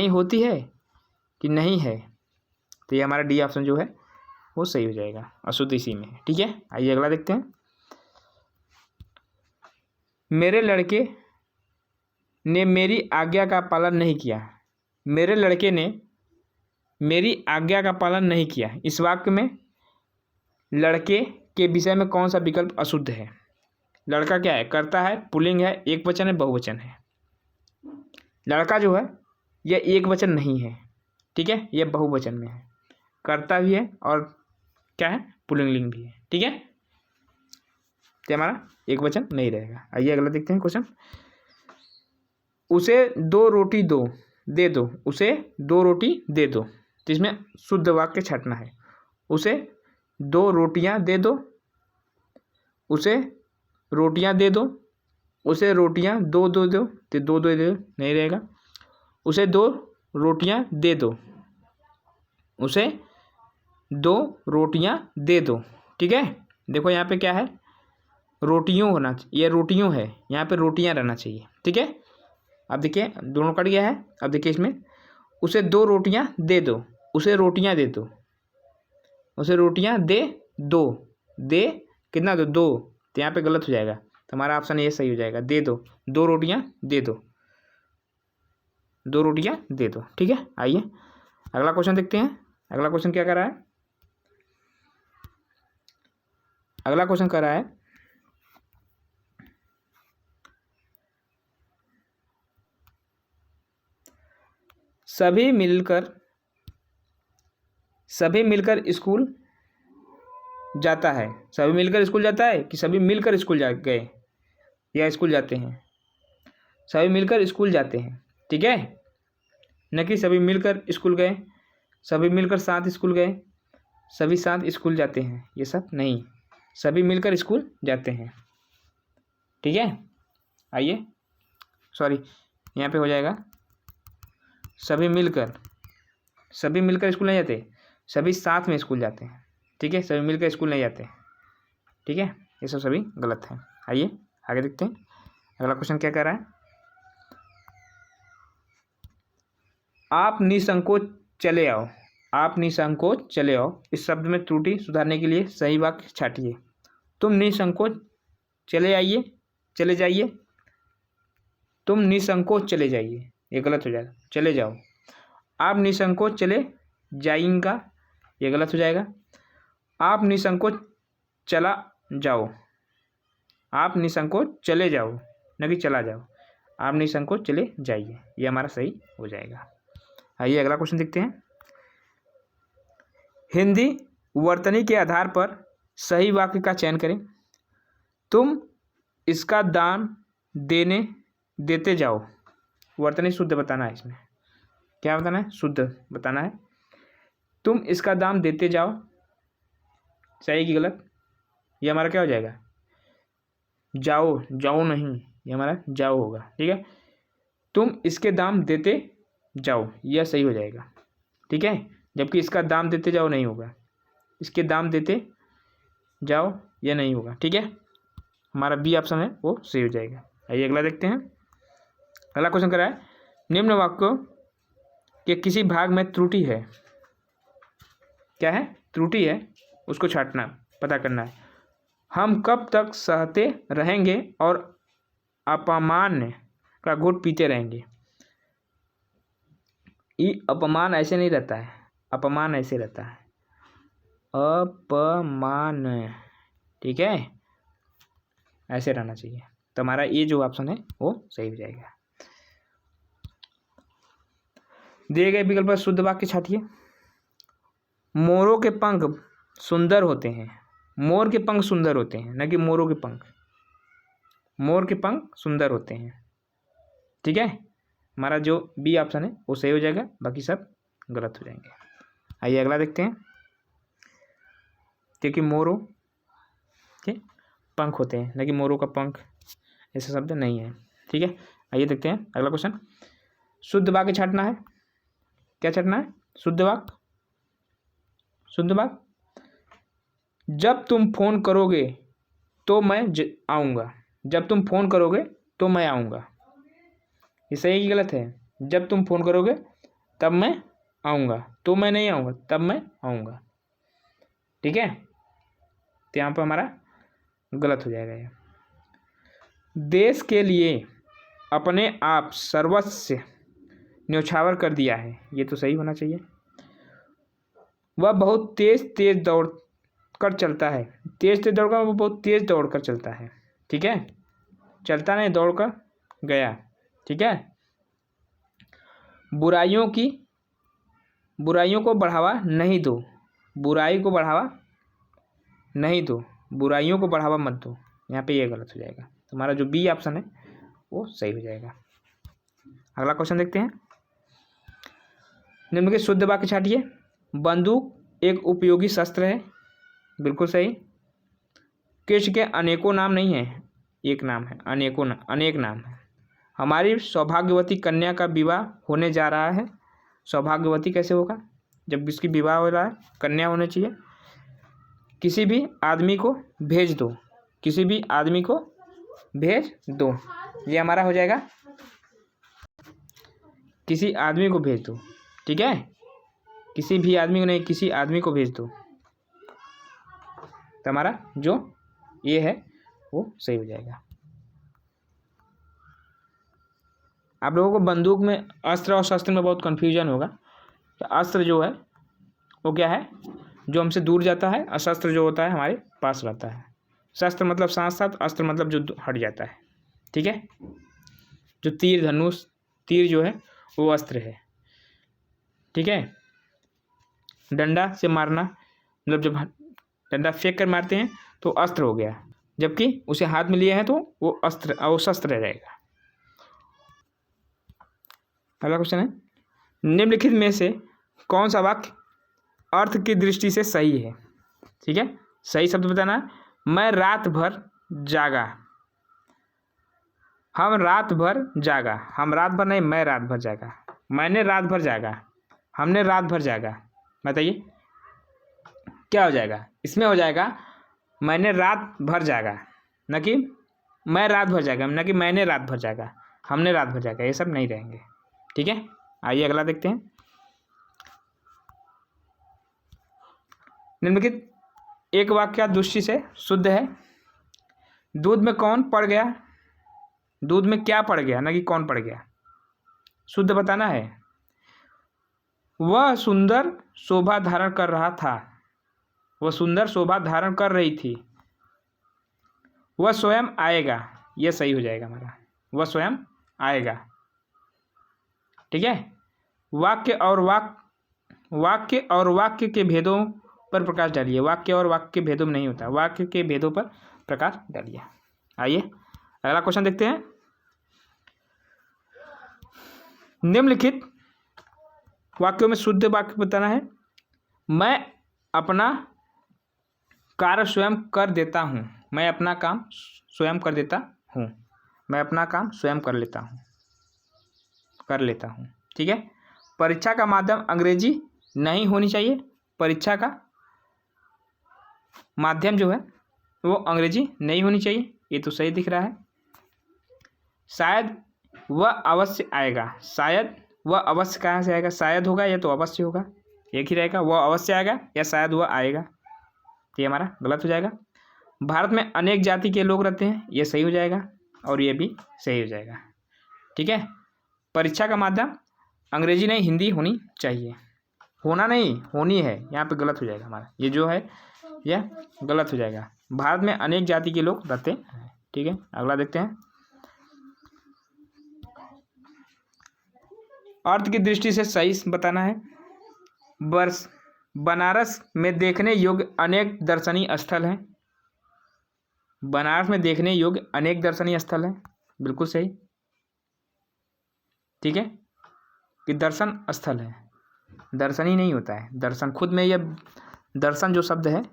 होती है कि नहीं है, तो ये हमारा डी ऑप्शन जो है वो सही हो जाएगा, अशुद्ध इसी में है। ठीक है, आइए अगला देखते हैं। मेरे लड़के ने मेरी आज्ञा का पालन नहीं किया। मेरे लड़के ने मेरी आज्ञा का पालन नहीं किया। इस वाक्य में लड़के के विषय में कौन सा विकल्प अशुद्ध है। लड़का क्या है, कर्ता है, पुल्लिंग है, एक वचन है, बहुवचन है। लड़का जो है यह एक वचन नहीं है, ठीक है, यह बहुवचन में है, कर्ता भी है और क्या है, पुल्लिंग भी है। ठीक है, तो हमारा एक वचन नहीं रहेगा। आइए अगला देखते हैं क्वेश्चन। उसे 2 रोटी दे दो, उसे 2 रोटी दे दो, तो इसमें शुद्ध वाक्य छाटना है। उसे 2 रोटियां दे दो, उसे रोटियां दे दो, उसे रोटियां दो दो दो, तो 2 दो दे नहीं रहेगा। उसे 2 रोटियां दे दो, उसे 2 रोटियां दे दो। ठीक है, देखो यहाँ पे क्या है, रोटियों होना चाहिए, यह रोटियों है, यहाँ पे रोटियां रहना चाहिए। ठीक है, अब देखिए दोनों कट गया है। अब देखिए इसमें उसे 2 रोटियां दे दो, उसे रोटियां दे दो, उसे रोटियां दे दो, दे कितना दो, 2, तो यहाँ पे गलत हो जाएगा, तो हमारा ऑप्शन ये सही हो जाएगा, दे दो, 2 रोटियां दे दो, 2 रोटियां दे दो। ठीक है, आइए अगला क्वेश्चन देखते हैं। अगला क्वेश्चन क्या कर रहा है, अगला क्वेश्चन कर रहा है सभी मिलकर स्कूल जाता है। सभी मिलकर स्कूल जाता है कि सभी मिलकर स्कूल गए या स्कूल जाते हैं। सभी मिलकर स्कूल जाते हैं, ठीक है, न कि सभी मिलकर स्कूल गए। सभी मिलकर साथ स्कूल गए, सभी साथ स्कूल जाते हैं, ये सब नहीं, सभी मिलकर स्कूल जाते हैं। ठीक है, आइए, सॉरी यहाँ पे हो जाएगा सभी मिलकर स्कूल नहीं जाते, सभी साथ में स्कूल जाते हैं। ठीक है, सभी मिलकर स्कूल नहीं जाते। ठीक है, ये सब सभी गलत है। आइए आगे देखते हैं, अगला क्वेश्चन क्या कह रहा है। आप निसंकोच चले आओ, आप निसंकोच चले आओ, इस शब्द में त्रुटि सुधारने के लिए सही वाक्य छाटिए। तुम निसंकोच चले आइए, चले जाइए, तुम निसंकोच चले जाइए, ये गलत हो जाएगा, चले जाओ। आप निसंकोच चले जाएंगा, ये गलत हो जाएगा। आप निसंकोच चला जाओ, आप निसंकोच चले जाओ, न कि चला जाओ, आप निसंकोच चले जाइए, ये हमारा सही हो जाएगा। आइए अगला क्वेश्चन देखते हैं। हिंदी वर्तनी के आधार पर सही वाक्य का चयन करें। तुम इसका दाम देते जाओ, वर्तनी शुद्ध बताना है, इसमें क्या बताना है, शुद्ध बताना है। तुम इसका दाम देते जाओ, सही कि गलत, ये हमारा क्या हो जाएगा, जाओ, जाओ नहीं, ये हमारा जाओ होगा। ठीक है, तुम इसके दाम देते जाओ, यह सही हो जाएगा। ठीक है, जबकि इसका दाम देते जाओ नहीं होगा, इसके दाम देते जाओ यह नहीं होगा। ठीक है, हमारा बी ऑप्शन है वो सही हो जाएगा। आइए अगला देखते हैं। अगला क्वेश्चन कर रहा है, निम्न वाक्यों के किसी भाग में त्रुटि है। क्या है, त्रुटि है, उसको छांटना, पता करना है। हम कब तक सहते रहेंगे और अपमान का घूंट पीते रहेंगे। ये अपमान ऐसे नहीं रहता है, अपमान ऐसे रहता है, अपमान। ठीक है, ऐसे रहना चाहिए, तो हमारा ये जो ऑप्शन है वो सही हो जाएगा। दिए गए विकल्प पर शुद्ध वाक्य छाटिए। मोरों के पंख सुंदर होते हैं, मोर के पंख सुंदर होते हैं, न कि मोरों के पंख, मोर के पंख सुंदर होते हैं। ठीक है, हमारा जो बी ऑप्शन है वो सही हो जाएगा, बाकी सब गलत हो जाएंगे। आइए अगला देखते हैं, क्योंकि मोरों के पंख होते हैं, न कि मोरों का पंख, ऐसा शब्द नहीं है। ठीक है, आइए देखते हैं अगला क्वेश्चन। शुद्ध वाक्य छाटना है, क्या छाटना है, शुद्ध वाक्य, शुद्ध वाक्य। जब तुम फोन करोगे तो मैं आऊँगा, जब तुम फोन करोगे तो मैं आऊँगा, ये सही कि गलत है, जब तुम फोन करोगे तब मैं आऊँगा, तो मैं नहीं आऊँगा, तब मैं आऊँगा। ठीक है, तो यहाँ पर हमारा गलत हो जाएगा ये। देश के लिए अपने आप सर्वस्व न्यौछावर कर दिया है, ये तो सही होना चाहिए। वह बहुत तेज दौड़ कर चलता है, तेज दौड़ कर, वो बहुत तेज दौड़ कर चलता है। ठीक है, चलता नहीं, दौड़ कर गया। ठीक है, बुराइयों को बढ़ावा नहीं दो, बुराई को बढ़ावा नहीं दो, बुराइयों को बढ़ावा मत दो, यहाँ पे ये गलत हो जाएगा। तो हमारा जो बी ऑप्शन है वो सही हो जाएगा। अगला क्वेश्चन देखते हैं। निम्न के शुद्ध वाक्य छाटिए। बंदूक एक उपयोगी शस्त्र है, बिल्कुल सही। कृष्ण के अनेकों नाम नहीं है, एक नाम है, अनेक नाम है। हमारी सौभाग्यवती कन्या का विवाह होने जा रहा है। सौभाग्यवती कैसे होगा, जब इसकी विवाह हो रहा है, कन्या होनी चाहिए। किसी भी आदमी को भेज दो, किसी भी आदमी को भेज दो, ये हमारा हो जाएगा, किसी आदमी को भेज दो। ठीक है, किसी भी आदमी को नहीं, किसी आदमी को भेज दो, तो हमारा जो ये है वो सही हो जाएगा। आप लोगों को बंदूक में अस्त्र और शस्त्र में बहुत कन्फ्यूजन होगा। तो अस्त्र जो है वो क्या है, जो हमसे दूर जाता है, और शस्त्र जो होता है हमारे पास रहता है। शस्त्र मतलब साथ साथ, अस्त्र मतलब जो हट जाता है। ठीक है, जो तीर धनुष, तीर जो है वो अस्त्र है। ठीक है, डंडा से मारना, मतलब जब डंडा फेंक कर मारते हैं तो अस्त्र हो गया, जबकि उसे हाथ में लिया है तो वो अस्त्र, वो शस्त्र रहेगा। अगला क्वेश्चन है, निम्नलिखित में से कौन सा वाक्य अर्थ की दृष्टि से सही है? ठीक है, सही शब्द बताना है। मैं रात भर जागा, हम रात भर जागा, हम रात भर नहीं, मैं रात भर जागा, मैंने रात भर जागा, हमने रात भर जागा। बताइए क्या हो जाएगा? इसमें हो जाएगा मैंने रात भर जागा, न कि मैं रात भर जागा, न कि मैंने रात भर जागा, हमने रात भर जागा, ये सब नहीं रहेंगे। ठीक है, आइए अगला देखते हैं। निम्नलिखित एक वाक्य दृष्टि से शुद्ध है। दूध में कौन पड़ गया, दूध में क्या पड़ गया, न कि कौन पड़ गया, शुद्ध बताना है। वह सुंदर शोभा धारण कर रहा था, वह सुंदर शोभा धारण कर रही थी। वह स्वयं आएगा, यह सही हो जाएगा हमारा, वह स्वयं आएगा। ठीक है, वाक्य और वाक्य के भेदों पर प्रकाश डालिए। वाक्य और वाक्य के भेदों में नहीं होता, वाक्य के भेदों पर प्रकाश डालिए। आइए अगला क्वेश्चन देखते हैं। निम्नलिखित वाक्यों में शुद्ध वाक्य बताना है। मैं अपना कार्य स्वयं कर देता हूँ, मैं अपना काम स्वयं कर देता हूँ, मैं अपना काम स्वयं कर लेता हूँ। ठीक है, परीक्षा का माध्यम अंग्रेजी नहीं होनी चाहिए, परीक्षा का माध्यम जो है वो अंग्रेजी नहीं होनी चाहिए, ये तो सही दिख रहा है। शायद वह अवश्य आएगा, शायद वह अवश्य कहाँ से आएगा, शायद होगा या तो अवश्य होगा, एक ही रहेगा, वह अवश्य आएगा या शायद वह आएगा, ये हमारा गलत हो जाएगा। भारत में अनेक जाति के लोग रहते हैं, ये सही हो जाएगा और ये भी सही हो जाएगा। ठीक है, परीक्षा का माध्यम अंग्रेजी नहीं हिंदी होनी चाहिए, होना नहीं होनी है, यहाँ पे गलत हो जाएगा हमारा, ये जो है यह गलत हो जाएगा। भारत में अनेक जाति के लोग रहते हैं। ठीक है, अगला देखते हैं। अर्थ की दृष्टि से सही बताना है। बनारस में देखने योग्य अनेक दर्शनीय स्थल हैं, बनारस में देखने योग्य अनेक दर्शनीय स्थल हैं, बिल्कुल सही। ठीक है, कि दर्शन स्थल है, दर्शनीय नहीं होता है, दर्शन खुद में यह दर्शन जो शब्द है,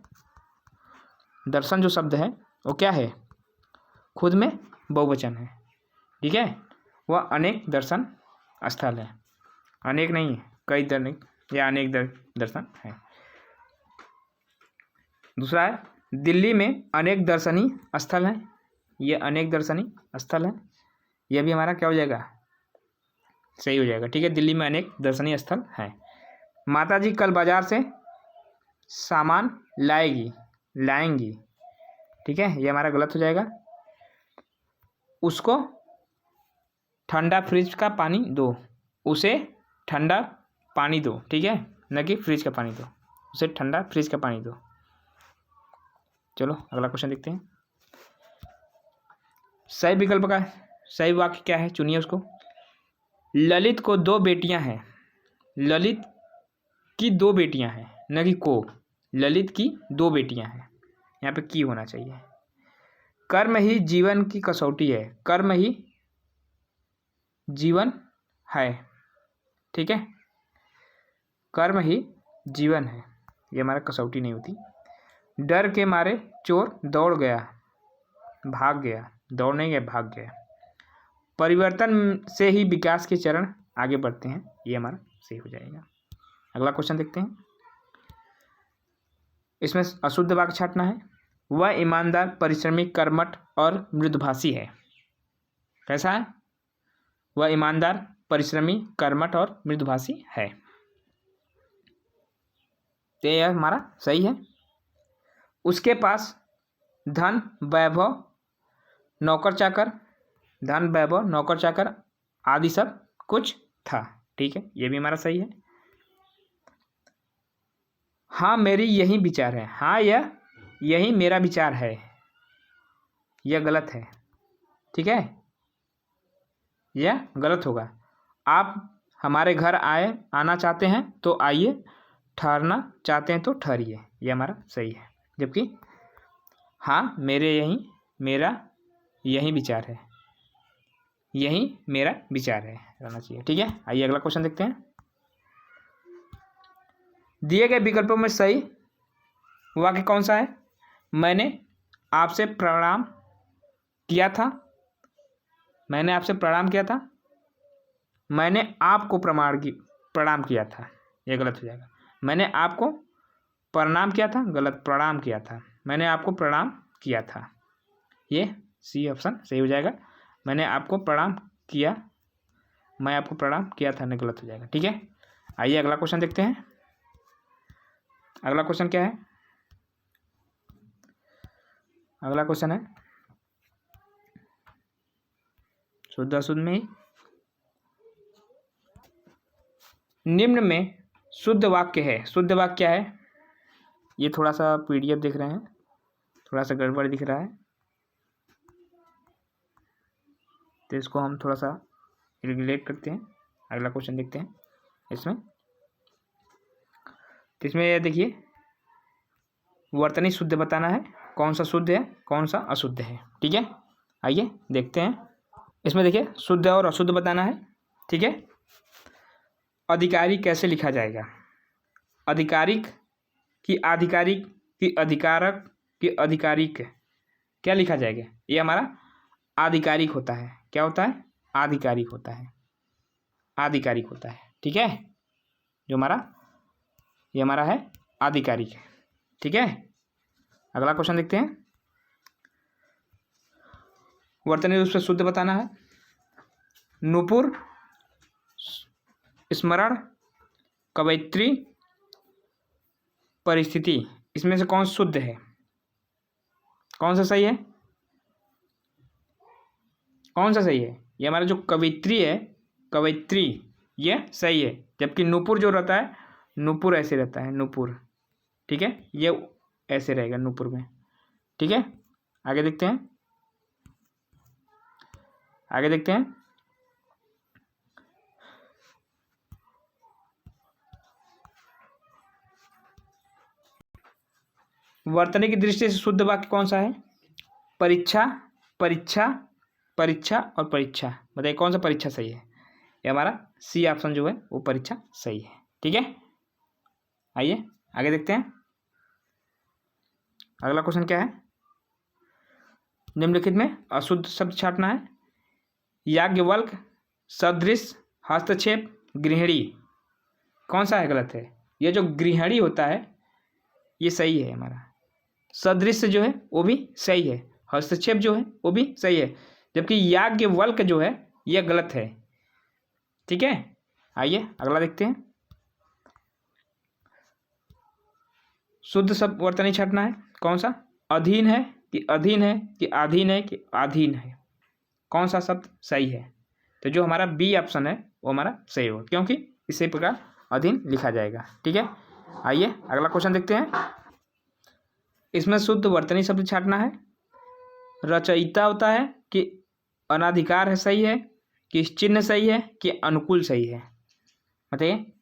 दर्शन जो शब्द है वो क्या है, खुद में बहुवचन है। ठीक है, वह अनेक दर्शन स्थल है, अनेक नहीं है, कई दर्शनिक या अनेक दर्शन है। दूसरा है दिल्ली में अनेक दर्शनीय स्थल हैं, ये अनेक दर्शनीय स्थल है, यह भी हमारा क्या हो जाएगा, सही हो जाएगा। ठीक है, दिल्ली में अनेक दर्शनीय स्थल हैं। माताजी कल बाजार से सामान लाएंगी, ठीक है, ये हमारा गलत हो जाएगा। उसको ठंडा फ्रिज का पानी दो, उसे ठंडा पानी दो, ठीक है, न कि फ्रिज का पानी दो, उसे ठंडा फ्रिज का पानी दो। चलो अगला क्वेश्चन देखते हैं। सही विकल्प का सही वाक्य क्या है, चुनिए उसको। ललित को 2 बेटियां हैं, ललित की 2 बेटियां हैं, न कि को, ललित की 2 बेटियां हैं, यहाँ पे की होना चाहिए। कर्म ही जीवन की कसौटी है, कर्म ही जीवन है, ठीक है, कर्म ही जीवन है, ये हमारा कसौटी नहीं होती। डर के मारे चोर दौड़ गया, भाग गया, दौड़ नहीं गया, भाग गया। परिवर्तन से ही विकास के चरण आगे बढ़ते हैं, ये हमारा सही हो जाएगा। अगला क्वेश्चन देखते हैं। इसमें अशुद्ध वाक्य छांटना है। वह ईमानदार, परिश्रमी, कर्मठ और मृदुभाषी है। कैसा है? वह ईमानदार, परिश्रमी, कर्मठ और मृदुभाषी है, तो यह हमारा सही है। उसके पास धन, वैभव, नौकर चाकर, धन, वैभव, नौकर चाकर आदि सब कुछ था, ठीक है, ये भी हमारा सही है। हाँ मेरी यही विचार है, हाँ यही मेरा विचार है, यह गलत है, ठीक है, यह गलत होगा। आप हमारे घर आना चाहते हैं तो आइए, ठहरना चाहते हैं तो ठहरिए, यह हमारा सही है। जबकि हाँ मेरा यही विचार है, यही मेरा विचार है रहना चाहिए, ठीक है। आइए अगला क्वेश्चन देखते हैं। दिए गए विकल्पों में सही वाक्य कौन सा है? मैंने आपसे प्रणाम किया था, मैंने आपसे प्रणाम किया था, मैंने आपको प्रणाम किया था, ये गलत हो जाएगा। मैंने आपको प्रणाम किया था, गलत, प्रणाम किया था, मैंने आपको प्रणाम किया था, ये सी ऑप्शन सही हो जाएगा। मैंने आपको प्रणाम किया, मैं आपको प्रणाम किया था, नहीं, गलत हो जाएगा। ठीक है, आइए अगला क्वेश्चन देखते हैं। अगला क्वेश्चन क्या है? अगला क्वेश्चन है शुद्ध अशुद्ध में ही, निम्न में शुद्ध वाक्य है। शुद्ध वाक्य क्या है? ये थोड़ा सा पीडीएफ देख रहे हैं, थोड़ा सा गड़बड़ दिख रहा है, तो इसको हम थोड़ा सा रेगुलेट करते हैं। अगला क्वेश्चन देखते हैं इसमें। तो इसमें ये देखिए, वर्तनी शुद्ध बताना है, कौन सा शुद्ध है कौन सा अशुद्ध है। ठीक है, आइए देखते हैं। इसमें देखिए शुद्ध और अशुद्ध बताना है। ठीक है, अधिकारी कैसे लिखा जाएगा? आधिकारिक कि आधिकारिक कि अधिकारक कि आधिकारिक, क्या लिखा जाएगा? ये हमारा आधिकारिक होता है। क्या होता है? आधिकारिक होता है, आधिकारिक होता है। ठीक है, जो हमारा ये हमारा है आधिकारिक है। ठीक है, अगला क्वेश्चन देखते हैं। वर्तनी रूप से शुद्ध बताना है। नूपुर, स्मरण, कवयित्री, परिस्थिति, इसमें से कौन शुद्ध है? कौन सा सही है? कौन सा सही है? ये हमारा जो कवयित्री है, कवयित्री, ये सही है। जबकि नूपुर जो रहता है, नूपुर ऐसे रहता है, नूपुर। ठीक है, ये ऐसे रहेगा नूपुर में। ठीक है, आगे देखते हैं। आगे देखते हैं। वर्तनी की दृष्टि से शुद्ध वाक्य कौन सा है? परीक्षा, परीक्षा, परीक्षा और परीक्षा। बताइए कौन सा परीक्षा सही है? ये हमारा सी ऑप्शन जो है वो परीक्षा सही है। ठीक है, आइए आगे देखते हैं। अगला क्वेश्चन क्या है? निम्नलिखित में अशुद्ध शब्द छांटना है। याज्ञवल्क्य, सदृश, हस्तक्षेप, गृहिणी, कौन सा है गलत है? ये जो गृहिणी होता है ये सही है हमारा। सदृश जो है वो भी सही है, हस्तक्षेप जो है वो भी सही है, जबकि याज्ञवल्क्य जो है ये गलत है। ठीक है, आइए अगला देखते हैं। शुद्ध शब्द वर्तनी छांटना है। कौन सा? अधीन है कि अधीन है कि अधीन है कि अधीन है, कौन सा शब्द सही है? तो जो हमारा बी ऑप्शन है वो हमारा सही होगा, क्योंकि इसी प्रकार अधीन लिखा जाएगा। ठीक है, आइए अगला क्वेश्चन देखते हैं। इसमें शुद्ध वर्तनी शब्द छांटना है। रचयिता होता है कि अनाधिकार है सही है, कि चिन्ह सही है कि अनुकूल सही है? बताइए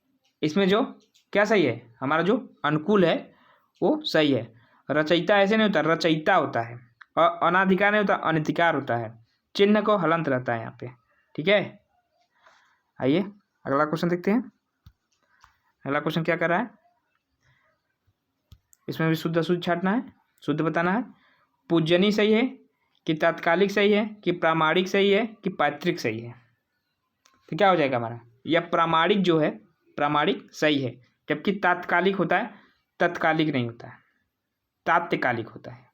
इसमें जो क्या सही है? हमारा जो अनुकूल है वो सही है। रचयिता ऐसे नहीं होता, रचयिता होता है। और अनाधिकार नहीं होता, अनधिकार होता है। चिन्ह को हलंत रहता है यहाँ पे। ठीक है, आइए अगला क्वेश्चन देखते हैं। अगला क्वेश्चन क्या कर रहा है? इसमें भी शुद्ध अशुद्ध छांटना है, शुद्ध बताना है। पूजनी सही है कि तात्कालिक सही है कि प्रामाणिक सही है कि पैतृक सही है? तो क्या हो जाएगा हमारा? यह प्रामाणिक जो है, प्रामाणिक सही है, जबकि तात्कालिक होता है, तत्कालिक नहीं होता है, तात्कालिक होता है,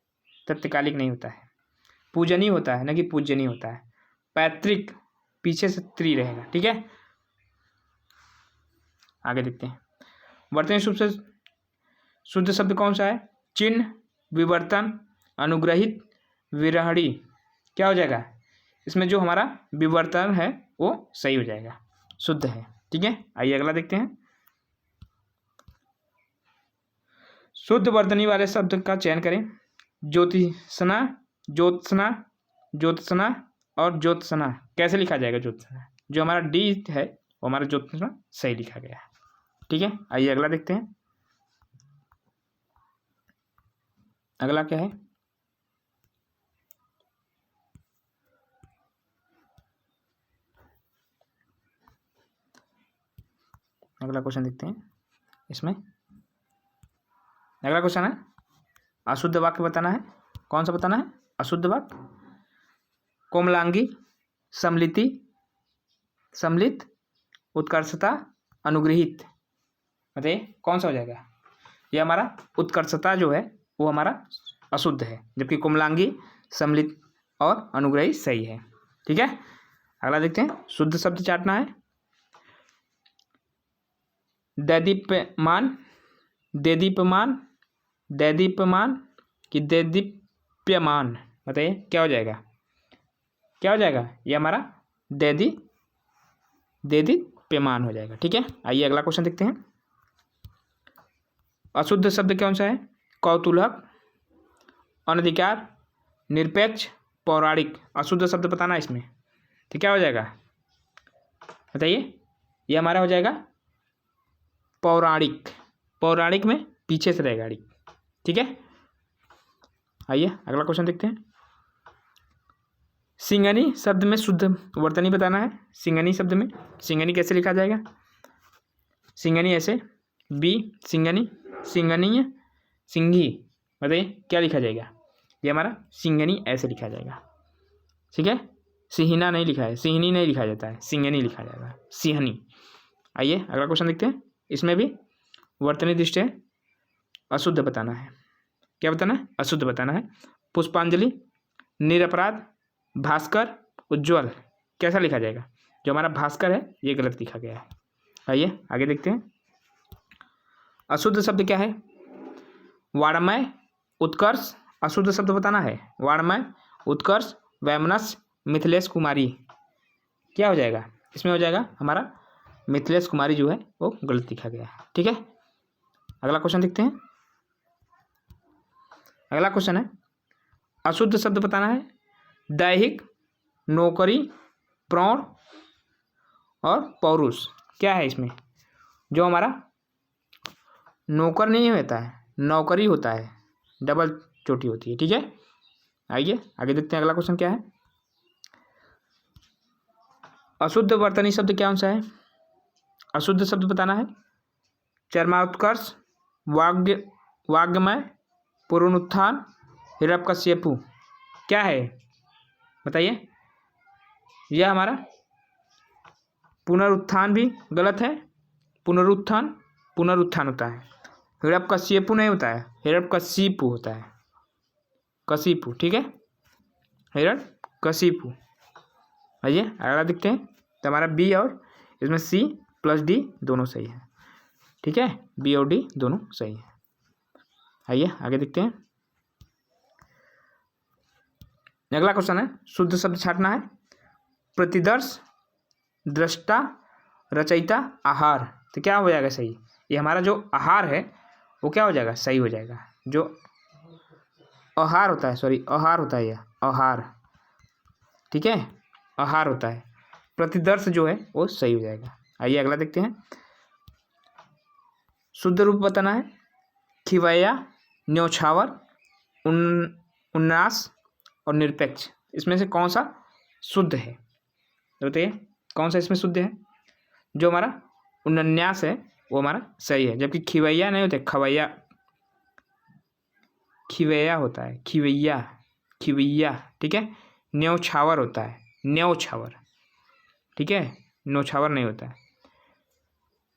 तत्कालिक नहीं होता है। पूजनीय होता है ना कि पूजनीय होता है। पैतृक पीछे से त्री रहेगा। ठीक है, आगे देखते हैं। वर्तनी रूप से शुद्ध शब्द कौन सा है? चिन्ह, विवर्तन, अनुग्रहित, विरहणी, क्या हो जाएगा? इसमें जो हमारा विवर्तन है वो सही हो जाएगा, शुद्ध है। ठीक है, आइए अगला देखते हैं। शुद्ध वर्तनी वाले शब्द का चयन करें। ज्योतिषना, ज्योत्सना, ज्योत्सना और ज्योत्सना, कैसे लिखा जाएगा? ज्योत्सना, जो हमारा डी है वो हमारा ज्योत्सना सही लिखा गया है। ठीक है, आइए अगला देखते हैं। अगला क्या है? अगला क्वेश्चन देखते हैं। इसमें अगला क्वेश्चन है, अशुद्ध वाक्य बताना है। कौन सा बताना है? अशुद्ध वाक्य। कोमलांगी, सम्मिलिति, सम्मिलित, उत्कर्षता, अनुग्रहित, बताइए कौन सा हो जाएगा? ये हमारा उत्कर्षता जो है वो हमारा अशुद्ध है, जबकि कोमलांगी, सम्मिलित और अनुग्रहित सही है। ठीक है, अगला देखते हैं। शुद्ध शब्द चाटना है। दैदीप्यमान, देदीप्यमान, दैदीप्यमान कि दैदीप्यमान, बताइए क्या हो जाएगा? क्या हो जाएगा? ये हमारा दैदीप्यमान हो जाएगा। ठीक है, आइए अगला क्वेश्चन देखते हैं। अशुद्ध शब्द कौन सा है? कौतूहलक, अनधिकार, निरपेक्ष, पौराणिक। अशुद्ध शब्द बताना इसमें, तो क्या हो जाएगा? बताइए, ये हमारा हो जाएगा पौराणिक। पौराणिक में पीछे से रहेगा गाड़ी। ठीक है, आइए अगला क्वेश्चन देखते हैं। सिंगनी शब्द में शुद्ध वर्तनी बताना है। सिंगनी शब्द में सिंगनी कैसे लिखा जाएगा? सिंगनी ऐसे, बी सिंगनी, सिंगनीय, सिंघी, बताइए क्या लिखा जाएगा? ये हमारा सिंगनी ऐसे लिखा जाएगा। ठीक है, सिहिना नहीं लिखा है, सिहनी नहीं लिखा जाता है, सिंगनी लिखा जाएगा, सिहनी। आइए अगला क्वेश्चन देखते हैं। इसमें भी वर्तनी दृष्टि है, अशुद्ध बताना है। क्या बताना है? अशुद्ध बताना है। पुष्पांजलि, निरपराध, भास्कर, उज्ज्वल, कैसा लिखा जाएगा? जो हमारा भास्कर है ये गलत लिखा गया है। आइए आगे देखते हैं। अशुद्ध शब्द क्या है? वाणमय, उत्कर्ष, अशुद्ध शब्द बताना है। वाणमय, उत्कर्ष, वैमनस्य, मिथिलेश कुमारी, क्या हो जाएगा? इसमें हो जाएगा हमारा मिथिलेश कुमारी जो है वो गलत लिखा गया है। ठीक है, अगला क्वेश्चन देखते हैं। अगला क्वेश्चन है, अशुद्ध शब्द बताना है। दैहिक, नौकरी, प्रौढ़ और पौरुष, क्या है इसमें? जो हमारा नौकर नहीं होता है, नौकरी होता है, डबल चोटी होती है। ठीक है, आइए आगे देखते हैं। अगला क्वेश्चन क्या है? अशुद्ध वर्तनी शब्द कौन सा है? अशुद्ध शब्द बताना है। चर्माउत्कर्ष, वाग्मय, पुनरुत्थान, हिरण्यकश्यपु, क्या है बताइए? यह हमारा पुनरुत्थान भी गलत है। पुनरुत्थान, पुनरुत्थान होता है, हिरण्यकश्यपु नहीं होता है, हिरण्यकशिपु होता है, कशिपु। ठीक है, हिरण्यकशिपु। आइए अगला देखते हैं। तो हमारा बी और इसमें सी प्लस डी दोनों सही है। ठीक है, बी और डी दोनों सही है। आइए आगे देखते हैं। अगला क्वेश्चन है, शुद्ध शब्द छाटना है। प्रतिदर्श, दृष्टा, रचयिता, आहार, तो क्या हो जाएगा सही? ये हमारा जो आहार है वो क्या हो जाएगा? सही हो जाएगा। जो आहार होता है, सॉरी आहार होता है, यह आहार। ठीक है, आहार होता है। प्रतिदर्श जो है वो सही हो जाएगा। आइए अगला देखते हैं। शुद्ध रूप बताना है। खिवैया, न्योछावर, उन्नास और निरपेक्ष, इसमें से कौन सा शुद्ध है? बताइए कौन सा इसमें शुद्ध है? जो हमारा उन्नास है वो हमारा सही है, जबकि खिवैया नहीं होता, खवैया, खिवैया होता है, खिवैया, खिवैया। ठीक है, न्योछावर होता है, न्योछावर। ठीक है, न्योछावर नहीं होता है।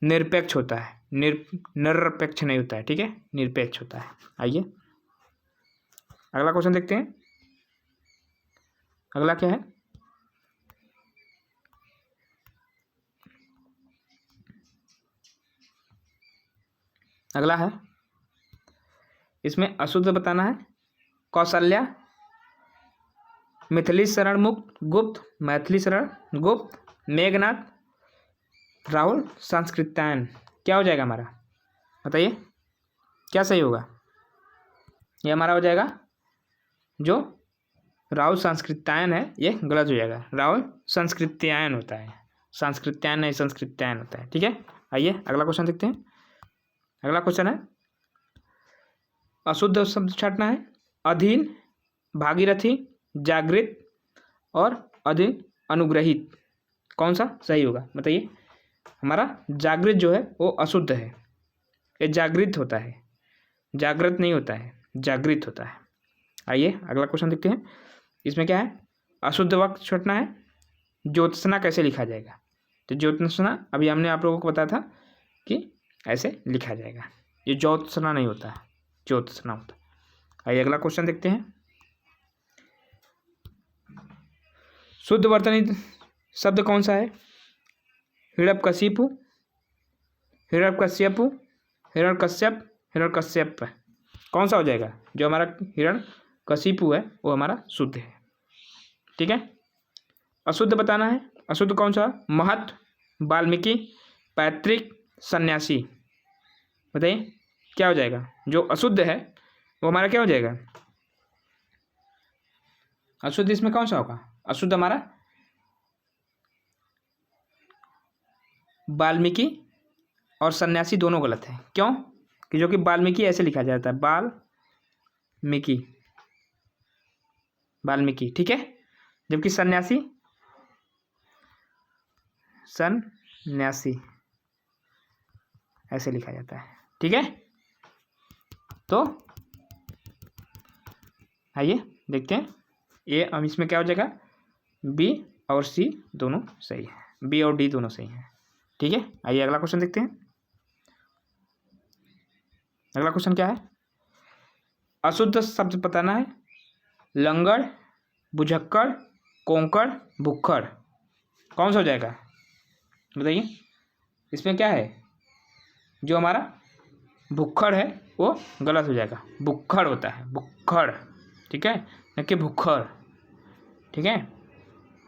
निरपेक्ष होता है, निरपेक्ष नहीं होता है। ठीक है, निरपेक्ष होता है। आइए अगला क्वेश्चन देखते हैं। अगला क्या है? अगला है, इसमें अशुद्ध बताना है। कौशल्या, मिथिली शरण मुक्त, गुप्त, मैथिली शरण गुप्त, मेघनाथ, राहुल संस्कृतायन, क्या हो जाएगा हमारा? बताइए क्या सही होगा? ये हमारा हो जाएगा जो राहुल संस्कृतायन है ये गलत हो जाएगा। राहुल संस्कृत्यायन होता है, संस्कृत्यायन नहीं संस्कृत्यायन होता है। ठीक है, आइए अगला क्वेश्चन देखते हैं। अगला क्वेश्चन है, अशुद्ध शब्द छाटना है। अधीन, भागीरथी, जागृत और अधीन अनुग्रहित, कौन सा सही होगा बताइए? हमारा जागृत जो है वो अशुद्ध है, ये जागृत होता है। जागृत नहीं होता है, जागृत होता है। आइए अगला क्वेश्चन देखते हैं। इसमें क्या है, अशुद्ध वाक्य छुटना है। ज्योत्सना कैसे लिखा जाएगा? तो ज्योत्सना अभी हमने आप लोगों को बताया था कि ऐसे लिखा जाएगा, ये ज्योत्सना नहीं होता है, ज्योत्सना होता है। आइए अगला क्वेश्चन देखते हैं। शुद्ध वर्तनी शब्द कौन सा है? हिरण्यकशिपु, हिरण्यकश्यपु, हिरण्यकश्यप, हिरण्यकश्यप। कौन सा हो जाएगा? जो हमारा हिरण्यकशिपु है वो हमारा शुद्ध है। ठीक है, अशुद्ध बताना है। अशुद्ध कौन सा? महत, वाल्मीकि, पैतृक, सन्यासी। बताइए क्या हो जाएगा? जो अशुद्ध है वो हमारा क्या हो जाएगा? अशुद्ध इसमें कौन सा होगा? अशुद्ध हमारा वाल्मीकि और सन्यासी दोनों गलत है। क्यों? कि जो कि वाल्मीकि ऐसे लिखा जाता है, वाल्मीकि, वाल्मीकि। ठीक है, जबकि सन्यासी, सन्यासी ऐसे लिखा जाता है। ठीक है, तो आइए देखते हैं। ये अब इसमें क्या हो जाएगा? बी और सी दोनों सही है, बी और डी दोनों सही हैं। ठीक है, आइए अगला क्वेश्चन देखते हैं। अगला क्वेश्चन क्या है? अशुद्ध शब्द बताना है। लंगड़, बुझक्कड़, कोंकड़, भुक्खड़। कौन सा हो जाएगा? बताइए। इसमें क्या है? जो हमारा भुक्खड़ है वो गलत हो जाएगा, भुक्खड़ होता है, भुक्खड़। ठीक है, न कि भुक्खड़। ठीक है,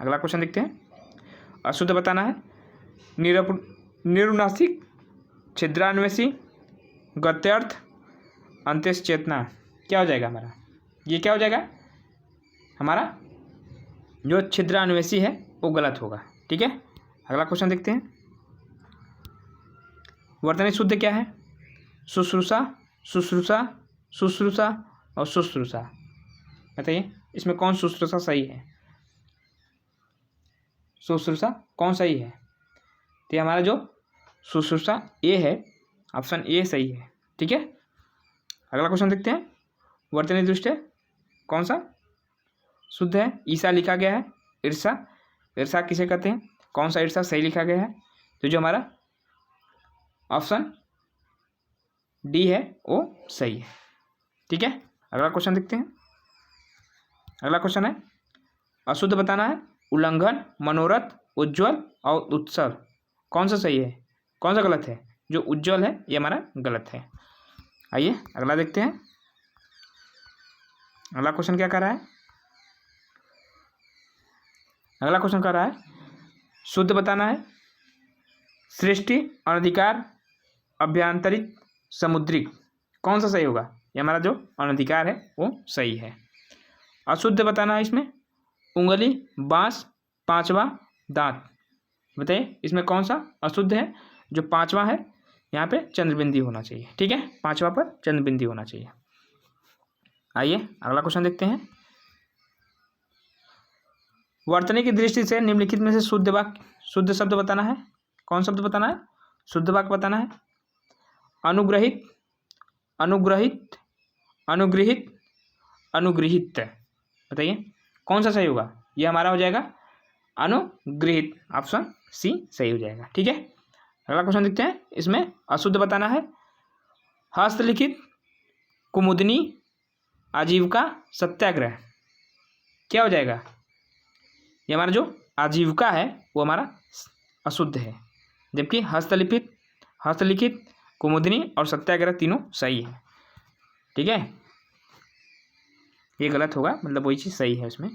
अगला क्वेश्चन देखते हैं। अशुद्ध बताना है। निरुनासिक, छिद्रान्वेषी, गत्यर्थ, अंत्येश चेतना। क्या हो जाएगा हमारा? ये क्या हो जाएगा? हमारा जो छिद्रान्वेषी है वो गलत होगा। ठीक है, अगला क्वेश्चन देखते हैं। वर्तनी शुद्ध क्या है? शुश्रूषा, शुश्रूषा, शुश्रूषा और शुश्रूषा। बताइए इसमें कौन शुश्रूषा सही है? शुश्रूषा कौन सही है? तो ये हमारा जो शुश्रूषा ए है, ऑप्शन ए सही है। ठीक है, अगला क्वेश्चन देखते हैं। वर्तनी दृष्टि कौन सा शुद्ध है? ईसा लिखा गया है। ईर्षा, ईर्षा किसे कहते हैं? कौन सा ईर्षा सही लिखा गया है? तो जो हमारा ऑप्शन डी है वो सही है। ठीक है, अगला क्वेश्चन देखते हैं। अगला क्वेश्चन है, अशुद्ध बताना है। उल्लंघन, मनोरथ, उज्ज्वल और उत्सव। कौन सा सही है, कौन सा गलत है? जो उज्ज्वल है ये हमारा गलत है। आइए अगला देखते हैं। अगला क्वेश्चन क्या कर रहा है? अगला क्वेश्चन कर रहा है शुद्ध बताना है। सृष्टि, अनधिकार, अभ्यंतरित, समुद्रिक। कौन सा सही होगा? ये हमारा जो अनधिकार है वो सही है। अशुद्ध बताना है इसमें। उंगली, बांस, पांचवा, दांत। बताइए इसमें कौन सा अशुद्ध है? जो पांचवा है यहाँ पे चंद्रबिंदी होना चाहिए। ठीक है, पांचवा पर चंद्रबिंदी होना चाहिए। आइए अगला क्वेश्चन देखते हैं। वर्तनी की दृष्टि से निम्नलिखित में से शुद्ध वाक्य, शुद्ध शब्द बताना है। कौन शब्द बताना है? शुद्ध वाक्य बताना है। अनुग्रहित, अनुग्रहित, अनुगृहित, अनुगृहित। बताइए कौन सा सही होगा? ये हमारा हो जाएगा अनुगृहित, ऑप्शन सी सही हो जाएगा। ठीक है, अगला क्वेश्चन देखते हैं। इसमें अशुद्ध बताना है। हस्तलिखित, कुमुदनी, आजीविका, सत्याग्रह। क्या हो जाएगा? ये हमारा जो आजीविका है वो हमारा अशुद्ध है, जबकि हस्तलिखित, हस्तलिखित, कुमुदनी और सत्याग्रह तीनों सही है। ठीक है, ये गलत होगा, मतलब वही चीज़ सही है उसमें।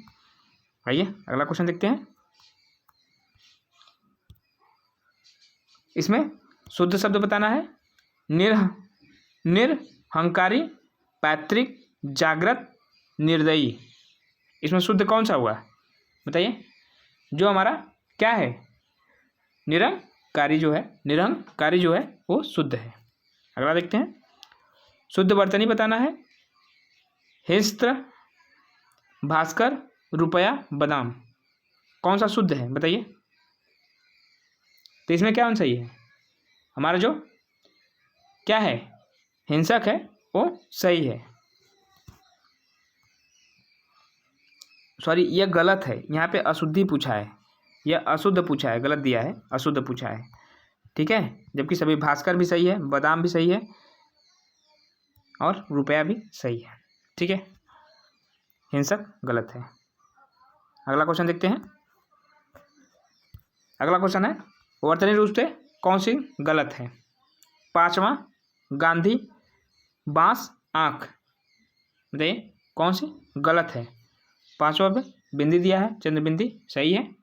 आइए अगला क्वेश्चन देखते हैं। इसमें शुद्ध शब्द बताना है। निरहंकारी, पैतृक, जागृत, निर्दयी। इसमें शुद्ध कौन सा हुआ? बताइए। जो हमारा क्या है? निरंकारी जो है, निरंकारी जो है वो शुद्ध है। अगला देखते हैं। शुद्ध वर्तनी बताना है। हिस्त्र, भास्कर, रुपया, बादाम। कौन सा शुद्ध है बताइए? तो इसमें क्या होना चाहिए? हमारा जो क्या है? हिंसक है, वो सही है। सॉरी, ये गलत है, यहाँ पे अशुद्धि पूछा है, यह अशुद्ध पूछा है, गलत दिया है, अशुद्ध पूछा है, ठीक है। जबकि सभी भास्कर भी सही है, बादाम भी सही है और रुपया भी सही है, ठीक है। हिंसक गलत है। अगला क्वेश्चन देखते हैं। अगला क्वेश्चन है वर्तनी रूप से कौन सी गलत है। 5वां गांधी बांस आँख, बताइए कौन सी गलत है। 5वां पे बिंदी दिया है, चंद्रबिंदी सही है,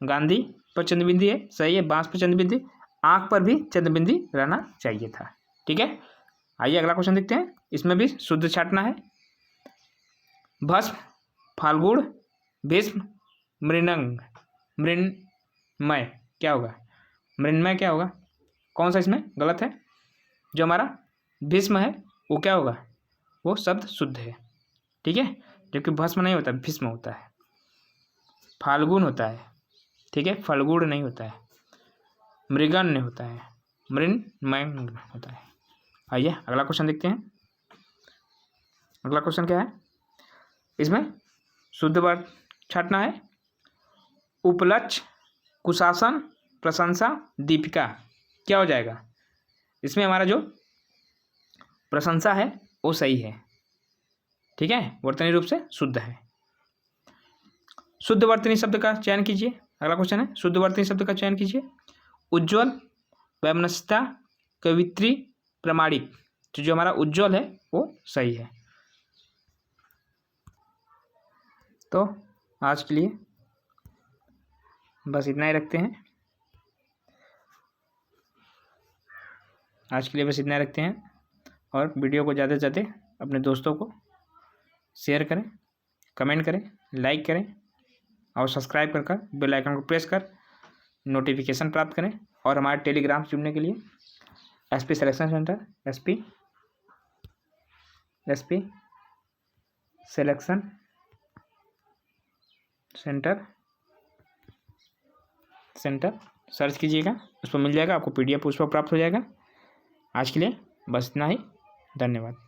गांधी पर चंद्रबिंदी है सही है, बांस पर चंद्रबिंदी, आँख पर भी चंद्रबिंदी रहना चाहिए था, ठीक है। आइए अगला क्वेश्चन देखते हैं। इसमें भी शुद्ध छाटना है। भस्म, फाल्गुण, भीष्म, मृणंग, मृण्मय क्या होगा, मृण्मय क्या होगा, कौन सा इसमें गलत है। जो हमारा भीष्म है वो क्या होगा, वो शब्द शुद्ध है, ठीक है। जबकि भस्म नहीं होता, भीष्म होता है, फाल्गुन होता है, ठीक है, फल्गुण नहीं होता है, मृगन्य होता है, मृण्मय होता है। आइए अगला क्वेश्चन देखते हैं। अगला क्वेश्चन क्या है, इसमें शुद्ध वर्ड छाटना है। उपलक्ष्य, कुशासन, प्रशंसा, दीपिका क्या हो जाएगा। इसमें हमारा जो प्रशंसा है वो सही है, ठीक है, वर्तनी रूप से शुद्ध है। शुद्ध वर्तनी शब्द का चयन कीजिए। अगला क्वेश्चन है शुद्ध वर्तनी शब्द का चयन कीजिए। उज्ज्वल, वैमनस्यता, कवित्री, प्रामाणिक, तो जो हमारा उज्ज्वल है वो सही है। तो आज के लिए बस इतना ही रखते हैं। आज के लिए बस इतना रखते हैं और वीडियो को ज़्यादा से ज़्यादा अपने दोस्तों को शेयर करें, कमेंट करें, लाइक करें और सब्सक्राइब कर बेल आइकन को प्रेस कर नोटिफिकेशन प्राप्त करें। और हमारे टेलीग्राम से जुड़ने के लिए SP selection centre, SP selection centre search कीजिएगा, उस पर मिल जाएगा आपको, PDF उस पर प्राप्त हो जाएगा। आज के लिए बस इतना ही, धन्यवाद।